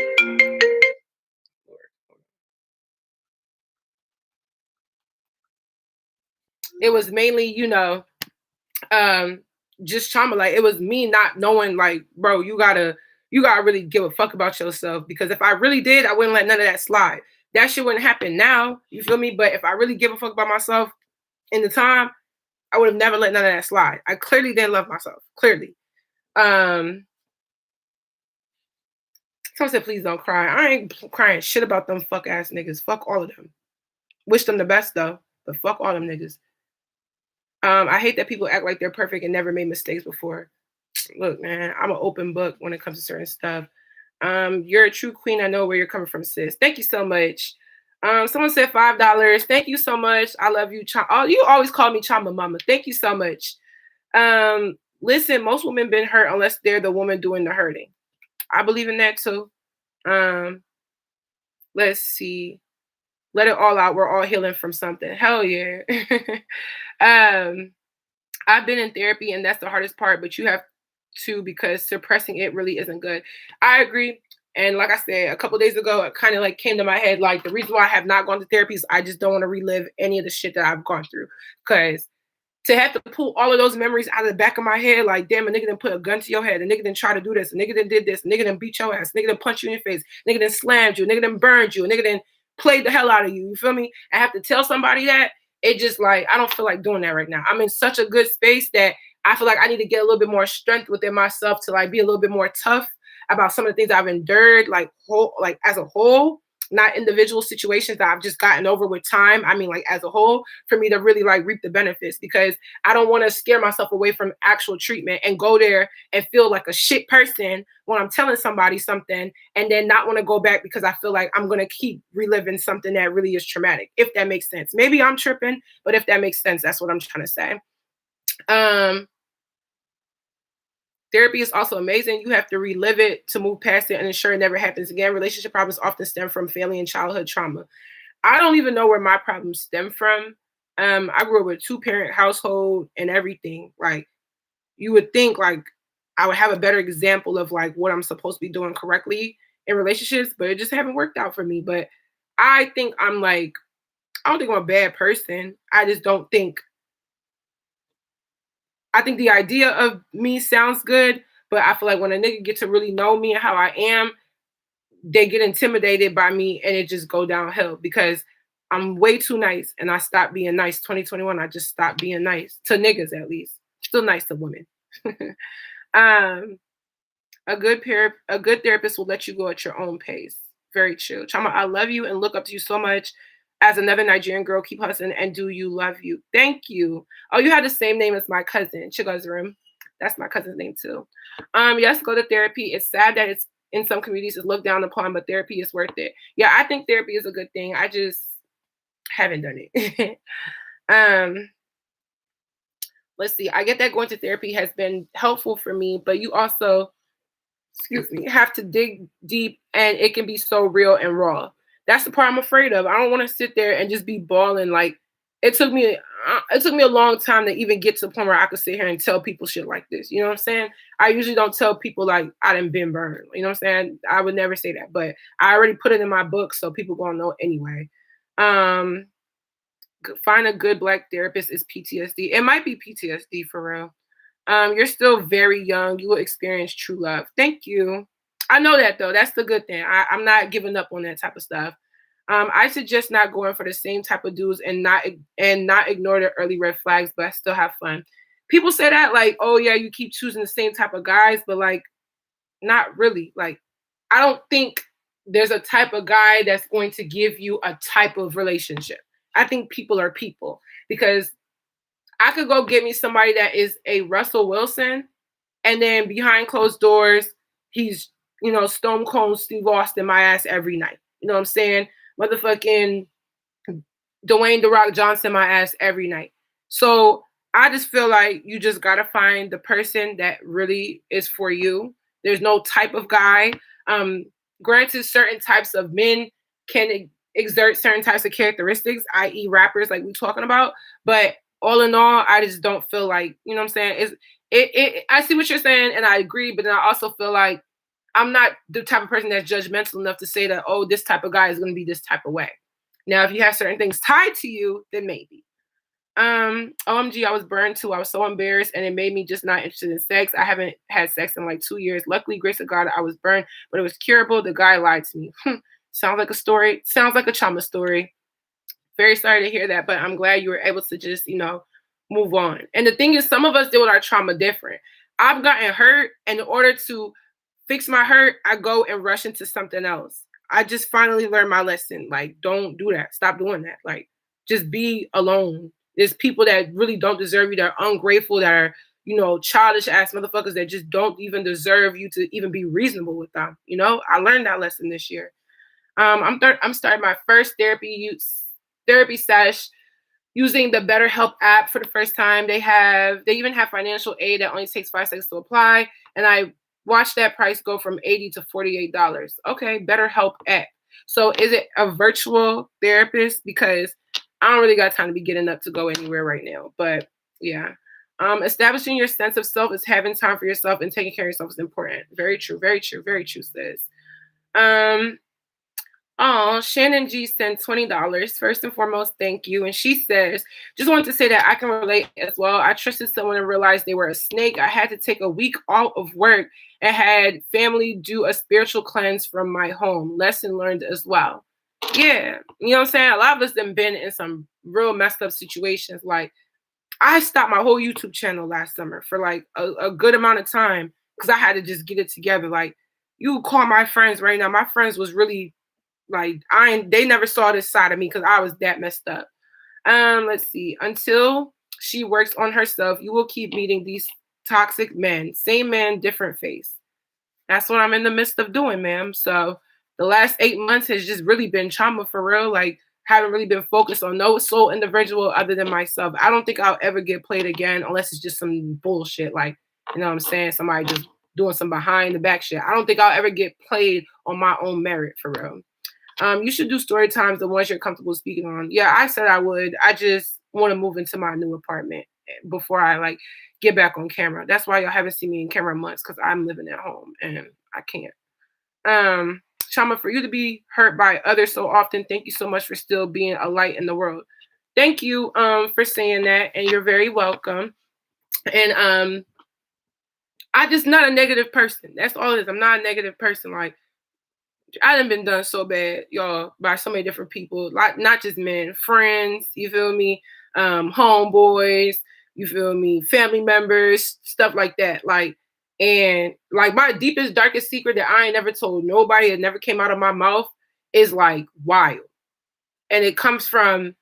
just trauma. Like it was me not knowing, like, bro, you gotta really give a fuck about yourself. Because if I really did, I wouldn't let none of that slide. That shit wouldn't happen now. You feel me? But if I really give a fuck about myself in the time, I would have never let none of that slide. I clearly didn't love myself. Clearly. Someone said, please don't cry. I ain't crying shit about them fuck ass niggas. Fuck all of them. Wish them the best though, but fuck all them niggas. I hate that people act like they're perfect and never made mistakes before. Look, man, I'm an open book when it comes to certain stuff. You're a true queen. I know where you're coming from, sis. Thank you so much. Someone said $5. Thank you so much. I love you. Oh, you always call me Chama Mama. Thank you so much. Listen, most women been hurt unless they're the woman doing the hurting. I believe in that too. Let's see. Let it all out. We're all healing from something. Hell yeah. I've been in therapy and that's the hardest part, but you have to because suppressing it really isn't good. I agree. And like I said, a couple days ago, it kind of like came to my head, like the reason why I have not gone to therapy is I just don't want to relive any of the shit that I've gone through. Because to have to pull all of those memories out of the back of my head, like, damn, a nigga done put a gun to your head, a nigga done try to do this, a nigga done did this, a nigga done beat your ass, a nigga done punch you in your face, a nigga done slammed you, a nigga done burned you, a nigga done played the hell out of you. You feel me? I have to tell somebody that. It just like, I don't feel like doing that right now. I'm in such a good space that I feel like I need to get a little bit more strength within myself to like be a little bit more tough about some of the things I've endured, like as a whole, not individual situations that I've just gotten over with time. I mean, like as a whole, for me to really like reap the benefits, because I don't want to scare myself away from actual treatment and go there and feel like a shit person when I'm telling somebody something and then not want to go back because I feel like I'm going to keep reliving something that really is traumatic, if that makes sense. Maybe I'm tripping, but if that makes sense, that's what I'm trying to say. Therapy is also amazing. You have to relive it to move past it and ensure it never happens again. Relationship problems often stem from family and childhood trauma. I don't even know where my problems stem from. I grew up with a 2-parent household and everything. Like you would think like I would have a better example of like what I'm supposed to be doing correctly in relationships, but it just haven't worked out for me. But I think I don't think I'm a bad person. I just don't think I think the idea of me sounds good, but I feel like when a nigga get to really know me and how I am, they get intimidated by me and it just go downhill because I'm way too nice and I stopped being nice. 2021, I just stopped being nice to niggas at least. Still nice to women. A good therapist will let you go at your own pace. Very true. Chama, I love you and look up to you so much. As another Nigerian girl, keep hustling and do you love you. Thank you. Oh, you have the same name as my cousin, Chiga's room. That's my cousin's name too. Yes, go to therapy. It's sad that it's in some communities it's looked down upon, but therapy is worth it. Yeah, I think therapy is a good thing. I just haven't done it. Let's see. I get that going to therapy has been helpful for me, but you also, have to dig deep and it can be so real and raw. That's the part I'm afraid of. I don't want to sit there and just be bawling. Like it took me a long time to even get to the point where I could sit here and tell people shit like this. You know what I'm saying? I usually don't tell people like I done been burned. You know what I'm saying? I would never say that, but I already put it in my book, so people gonna know anyway. Find a good Black therapist is PTSD. It might be PTSD for real. You're still very young. You will experience true love. Thank you. I know that though. That's the good thing. I'm not giving up on that type of stuff. I suggest not going for the same type of dudes and not ignore the early red flags, but still have fun. People say that like, oh yeah, you keep choosing the same type of guys, but like, not really. Like, I don't think there's a type of guy that's going to give you a type of relationship. I think people are people. because I could go get me somebody that is a Russell Wilson, and then behind closed doors, he's, Stone Cold Steve Austin my ass every night. You know what I'm saying? Motherfucking Dwayne The Rock Johnson my ass every night. So I just feel like you just gotta find the person that really is for you. There's no type of guy. Granted, certain types of men can exert certain types of characteristics, i.e., rappers, like we talking about. But all in all, I just don't feel like, you know what I'm saying? I see what you're saying, and I agree, but then I also feel like I'm not the type of person that's judgmental enough to say that, oh, this type of guy is going to be this type of way. Now, if you have certain things tied to you, then maybe. OMG, I was burned too. I was so embarrassed, and it made me just not interested in sex. I haven't had sex in like 2 years. Luckily, grace of God, I was burned, but it was curable. The guy lied to me. Sounds like a story. Sounds like a Chioma story. Very sorry to hear that, but I'm glad you were able to just, move on. And the thing is, some of us deal with our trauma different. I've gotten hurt, and in order to fix my hurt, I go and rush into something else. I just finally learned my lesson. Like, don't do that. Stop doing that. Like, just be alone. There's people that really don't deserve you, that are ungrateful, that are, childish ass motherfuckers that just don't even deserve you to even be reasonable with them. I learned that lesson this year. I'm starting my first therapy sesh using the BetterHelp app for the first time. They even have financial aid that only takes 5 seconds to apply. And I watched that price go from $80 to $48. Okay, BetterHelp app. So is it a virtual therapist? Because I don't really got time to be getting up to go anywhere right now. But yeah. Establishing your sense of self is having time for yourself, and taking care of yourself is important. Very true, very true, very true, sis. Oh, Shannon G sent $20. First and foremost, thank you. And she says, just wanted to say that I can relate as well. I trusted someone and realized they were a snake. I had to take a week off of work and had family do a spiritual cleanse from my home. Lesson learned as well. Yeah. You know what I'm saying? A lot of us have been in some real messed up situations. Like, I stopped my whole YouTube channel last summer for like a good amount of time because I had to just get it together. Like, you call my friends right now. My friends was really like, they never saw this side of me because I was that messed up. Let's see. Until she works on herself, you will keep meeting these toxic men. Same man, different face. That's what I'm in the midst of doing, ma'am. So the last 8 months has just really been trauma for real. Like, haven't really been focused on no sole individual other than myself. I don't think I'll ever get played again unless it's just some bullshit. Like, you know what I'm saying? Somebody just doing some behind the back shit. I don't think I'll ever get played on my own merit for real. You should do story times, the ones you're comfortable speaking on. Yeah, I said I would. I just want to move into my new apartment before I get back on camera. That's why y'all haven't seen me in camera months, because I'm living at home and I can't. Chioma, for you to be hurt by others so often, thank you so much for still being a light in the world. Thank you for saying that, and you're very welcome. And I'm just not a negative person. That's all it is. I'm not a negative person. Like, I done been done so bad, y'all, by so many different people, like not just men, friends, you feel me? Homeboys, you feel me? Family members, stuff like that. And my deepest, darkest secret that I ain't never told nobody, it never came out of my mouth, is like wild. And it comes from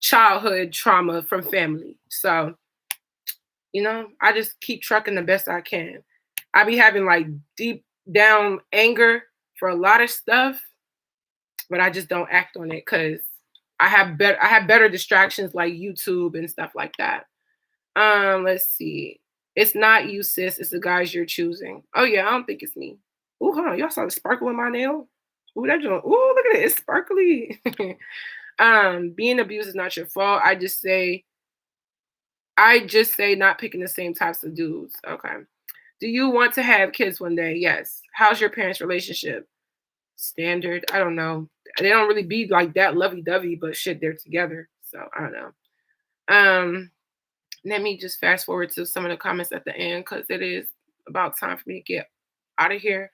childhood trauma from family. So, I just keep trucking the best I can. I be having deep down anger for a lot of stuff, but I just don't act on it because I have better distractions like YouTube and stuff like that. Let's see. It's not you, sis. It's the guys you're choosing. Oh yeah, I don't think it's me. Ooh, hold on. Y'all saw the sparkle in my nail? Ooh, that joint. Ooh, look at it. It's sparkly. Being abused is not your fault. I just say not picking the same types of dudes. Okay. Do you want to have kids one day? Yes. How's your parents' relationship? Standard. I don't know. They don't really be like that lovey-dovey, but shit, they're together. So I don't know. Let me just fast forward to some of the comments at the end because it is about time for me to get out of here.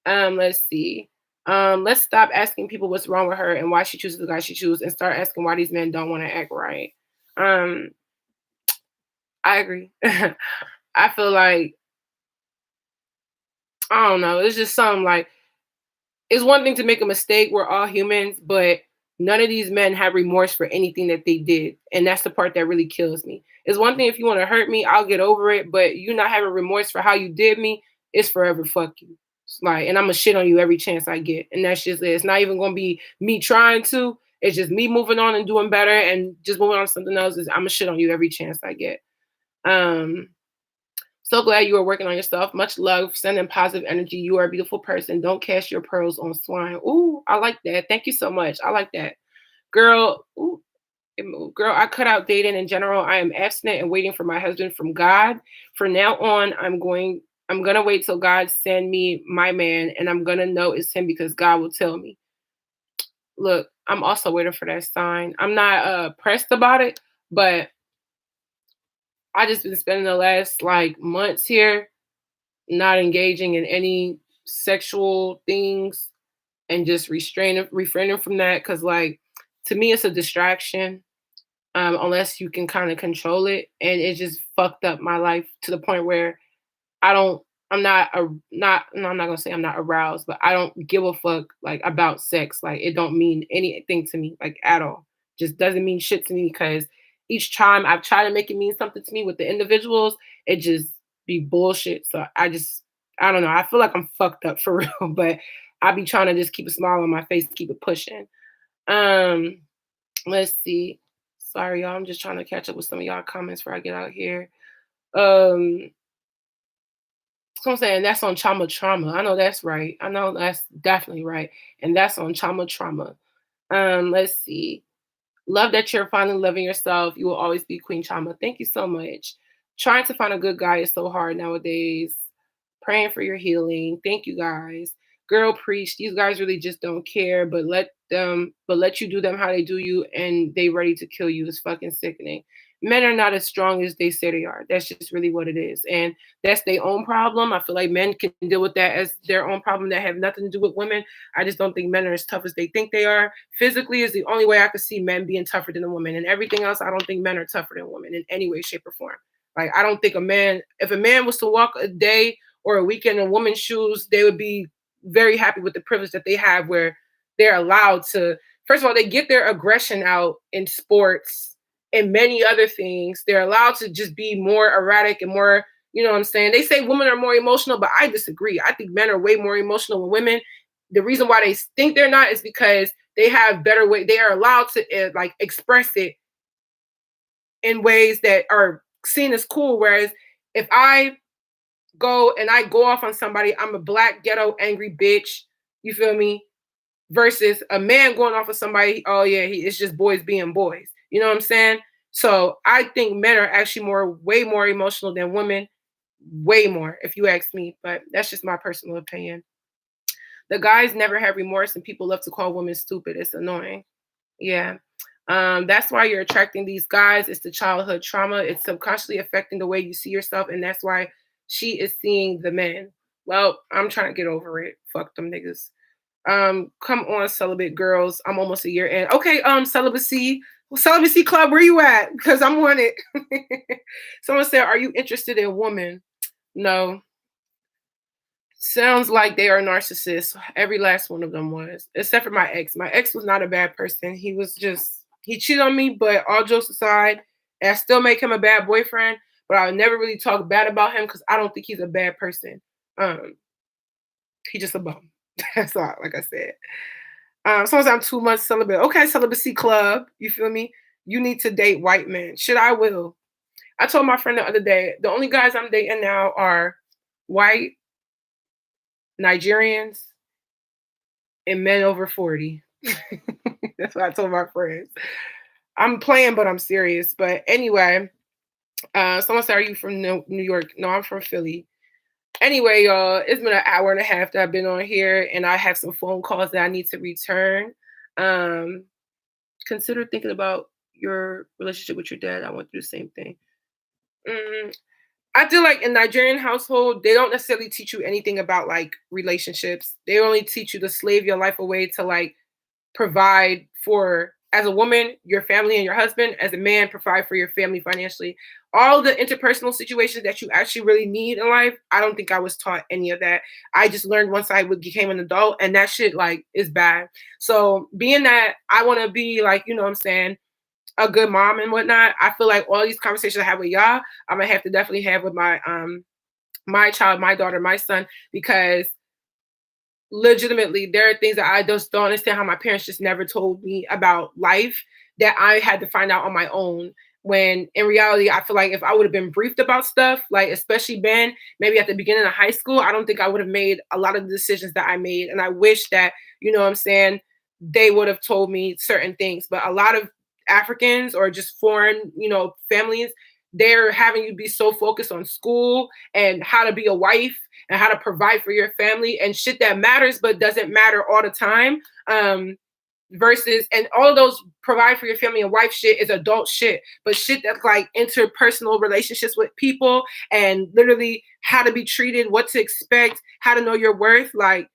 Let's see. Let's stop asking people what's wrong with her and why she chooses the guy she chooses, and start asking why these men don't want to act right. I agree. I feel like, I don't know. It's just something like, it's one thing to make a mistake. We're all humans, but None of these men have remorse for anything that they did. And that's the part that really kills me. It's one thing if you want to hurt me, I'll get over it. But you not having remorse for how you did me, it's forever fuck you. It's like, and I'm gonna shit on you every chance I get. And that's just it. It's not even gonna be me trying to. It's just me moving on and doing better and just moving on to something else. I'm gonna shit on you every chance I get. So glad you are working on yourself. Much love. Sending positive energy. You are a beautiful person. Don't cast your pearls on swine. Ooh, I like that. Thank you so much. I like that. Girl, ooh, girl, I cut out dating in general. I am abstinent and waiting for my husband from God. From now on, I'm gonna wait till God send me my man, and I'm gonna know it's him because God will tell me. Look, I'm also waiting for that sign. I'm not pressed about it, but I just been spending the last like months here not engaging in any sexual things and just refraining from that because like to me it's a distraction unless you can kind of control it, and it just fucked up my life to the point where I don't. I'm not a not. No, I'm not gonna say I'm not aroused, but I don't give a fuck like about sex. Like it don't mean anything to me, like at all. Just doesn't mean shit to me because each time I've tried to make it mean something to me with the individuals, it just be bullshit. So I don't know. I feel like I'm fucked up for real, but I be trying to just keep a smile on my face, keep it pushing. Um, let's see. Sorry, y'all. I'm just trying to catch up with some of y'all comments before I get out here. Um, so I'm saying that's on Trauma. I know that's right. I know that's definitely right. And that's on Trauma. Let's see. Love that you're finally loving yourself. You will always be Queen Chama. Thank you so much. Trying to find a good guy is so hard nowadays. Praying for your healing. Thank you guys. Girl preach. These guys really just don't care, but let you do them how they do you, and they ready to kill you is fucking sickening. Men are not as strong as they say they are. That's just really what it is. And that's their own problem. I feel like men can deal with that as their own problem that have nothing to do with women. I just don't think men are as tough as they think they are. Physically is the only way I could see men being tougher than a woman. And everything else, I don't think men are tougher than women in any way, shape, or form. Like I don't think if a man was to walk a day or a weekend in women's shoes, they would be very happy with the privilege that they have where they're allowed to, first of all, they get their aggression out in sports and many other things. They're allowed to just be more erratic and more, you know what I'm saying? They say women are more emotional, but I disagree. I think men are way more emotional than women. The reason why they think they're not is because they have better way. They are allowed to like express it in ways that are seen as cool. Whereas if I go off on somebody, I'm a black ghetto angry bitch. You feel me? Versus a man going off of somebody, oh yeah, it's just boys being boys. You know what I'm saying? So I think men are actually way more emotional than women. Way more, if you ask me. But that's just my personal opinion. The guys never have remorse, and people love to call women stupid. It's annoying. Yeah. That's why you're attracting these guys. It's the childhood trauma. It's subconsciously affecting the way you see yourself, and that's why she is seeing the men. Well, I'm trying to get over it. Fuck them niggas. Come on, celibate girls. I'm almost a year in. Okay, celibacy club, where you at? Because I'm on it. Someone said, are you interested in women? No. Sounds like they are narcissists. Every last one of them was, except for my ex. My ex was not a bad person. He cheated on me, but all jokes aside, and I still make him a bad boyfriend, but I would never really talk bad about him because I don't think he's a bad person. He just a bum. That's all, like I said. Someone said I'm 2 months celibate. Okay, celibacy club. You feel me? You need to date white men. Shit, I will. I told my friend the other day, the only guys I'm dating now are white, Nigerians, and men over 40. That's what I told my friends. I'm playing, but I'm serious. But anyway, someone said, are you from New York? No, I'm from Philly. Anyway, y'all, it's been an hour and a half that I've been on here, and I have some phone calls that I need to return. Consider thinking about your relationship with your dad. I went through the same thing. I feel like in Nigerian household, they don't necessarily teach you anything about like relationships. They only teach you to slave your life away to like provide for as a woman, your family and your husband. As a man, provide for your family financially. All the interpersonal situations that you actually really need in life, I don't think I was taught any of that. I just learned once I became an adult, and that shit like is bad. So being that I want to be like, you know what I'm saying, a good mom and whatnot, I feel like all these conversations I have with y'all, I'm gonna have to definitely have with my child, my daughter, my son, because legitimately there are things that I just don't understand how my parents just never told me about life that I had to find out on my own. When in reality, I feel like if I would have been briefed about stuff, like especially Ben, maybe at the beginning of high school, I don't think I would have made a lot of the decisions that I made. And I wish that, you know what I'm saying, they would have told me certain things. But a lot of Africans or just foreign, you know, families, they're having you be so focused on school and how to be a wife and how to provide for your family and shit that matters but doesn't matter all the time. Versus, and all of those provide for your family and wife shit is adult shit, but shit that's like interpersonal relationships with people and literally how to be treated, what to expect, how to know your worth, like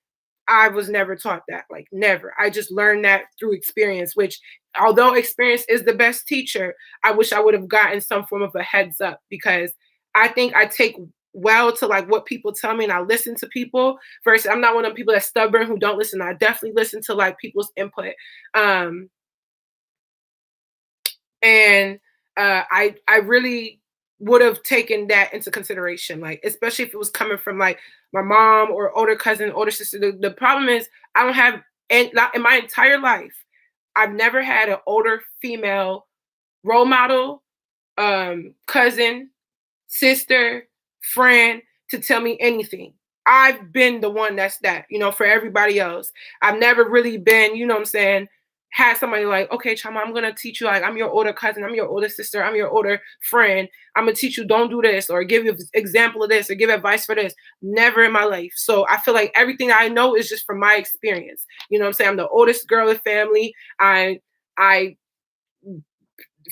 I was never taught that, like never. I just learned that through experience, which although experience is the best teacher, I wish I would have gotten some form of a heads up, because I think I take well to like what people tell me and I listen to people versus I'm not one of them people that's stubborn who don't listen. I definitely listen to like people's input. And I really would have taken that into consideration, like especially if it was coming from like my mom or older cousin, older sister. The problem is I don't have, and in my entire life, I've never had an older female role model, cousin, sister, friend to tell me anything. I've been the one that's that, you know, for everybody else. I've never really been, you know what I'm saying, had somebody like, okay, Chioma, I'm gonna teach you, like, I'm your older cousin, I'm your older sister, I'm your older friend. I'm gonna teach you, don't do this, or give you an example of this, or give advice for this. Never in my life. So I feel like everything I know is just from my experience. You know what I'm saying? I'm the oldest girl in the family. I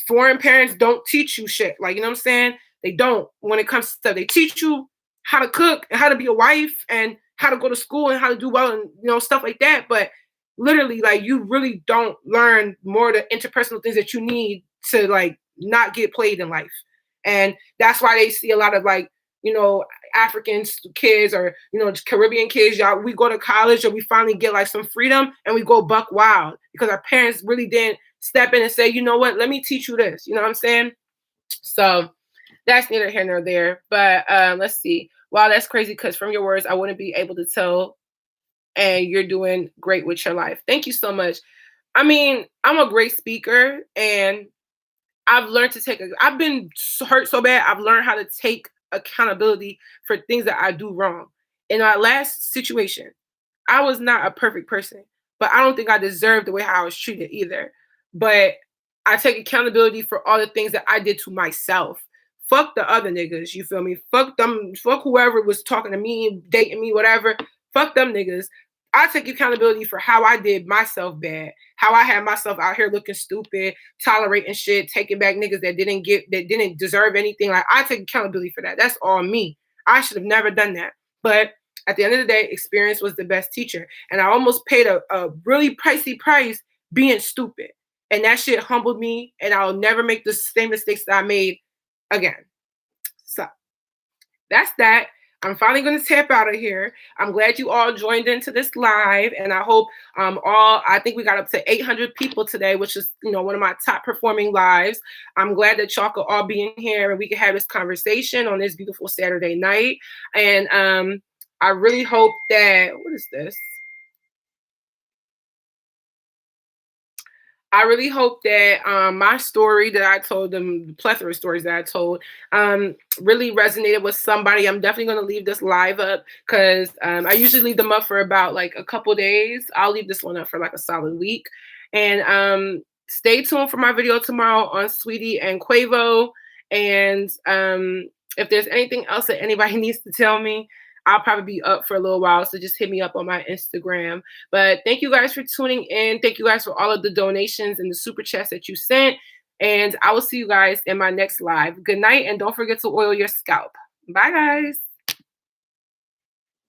foreign parents don't teach you shit. Like, you know what I'm saying? They don't when it comes to stuff. They teach you how to cook and how to be a wife and how to go to school and how to do well and, you know, stuff like that. But literally, like, you really don't learn more the interpersonal things that you need to like not get played in life. And that's why they see a lot of like, you know, African kids or, you know, Caribbean kids, y'all, we go to college or we finally get like some freedom and we go buck wild because our parents really didn't step in and say, you know what, let me teach you this. You know what I'm saying? So that's neither here nor there. But let's see. Wow, that's crazy because from your words, I wouldn't be able to tell. And you're doing great with your life. Thank you so much. I mean, I'm a great speaker and I've learned to I've been hurt so bad. I've learned how to take accountability for things that I do wrong. In our last situation, I was not a perfect person, but I don't think I deserved the way how I was treated either. But I take accountability for all the things that I did to myself. Fuck the other niggas, you feel me? Fuck them, fuck whoever was talking to me, dating me, whatever. Fuck them niggas. I take accountability for how I did myself bad, how I had myself out here looking stupid, tolerating shit, taking back niggas that didn't deserve anything. Like, I take accountability for that. That's all me. I should have never done that. But at the end of the day, experience was the best teacher. And I almost paid a really pricey price being stupid. And that shit humbled me. And I'll never make the same mistakes that I made again. So that's that. I'm finally going to tap out of here. I'm glad you all joined into this live, and I hope I think we got up to 800 people today, which is, you know, one of my top performing lives. I'm glad that y'all could all be in here and we can have this conversation on this beautiful Saturday night. And I really hope that, what is this? I really hope that my story that I told them, the plethora of stories that I told, really resonated with somebody. I'm definitely going to leave this live up because I usually leave them up for about like a couple days. I'll leave this one up for like a solid week. And stay tuned for my video tomorrow on Saweetie and Quavo. And if there's anything else that anybody needs to tell me, I'll probably be up for a little while. So just hit me up on my Instagram. But thank you guys for tuning in. Thank you guys for all of the donations and the super chats that you sent. And I will see you guys in my next live. Good night. And don't forget to oil your scalp. Bye, guys.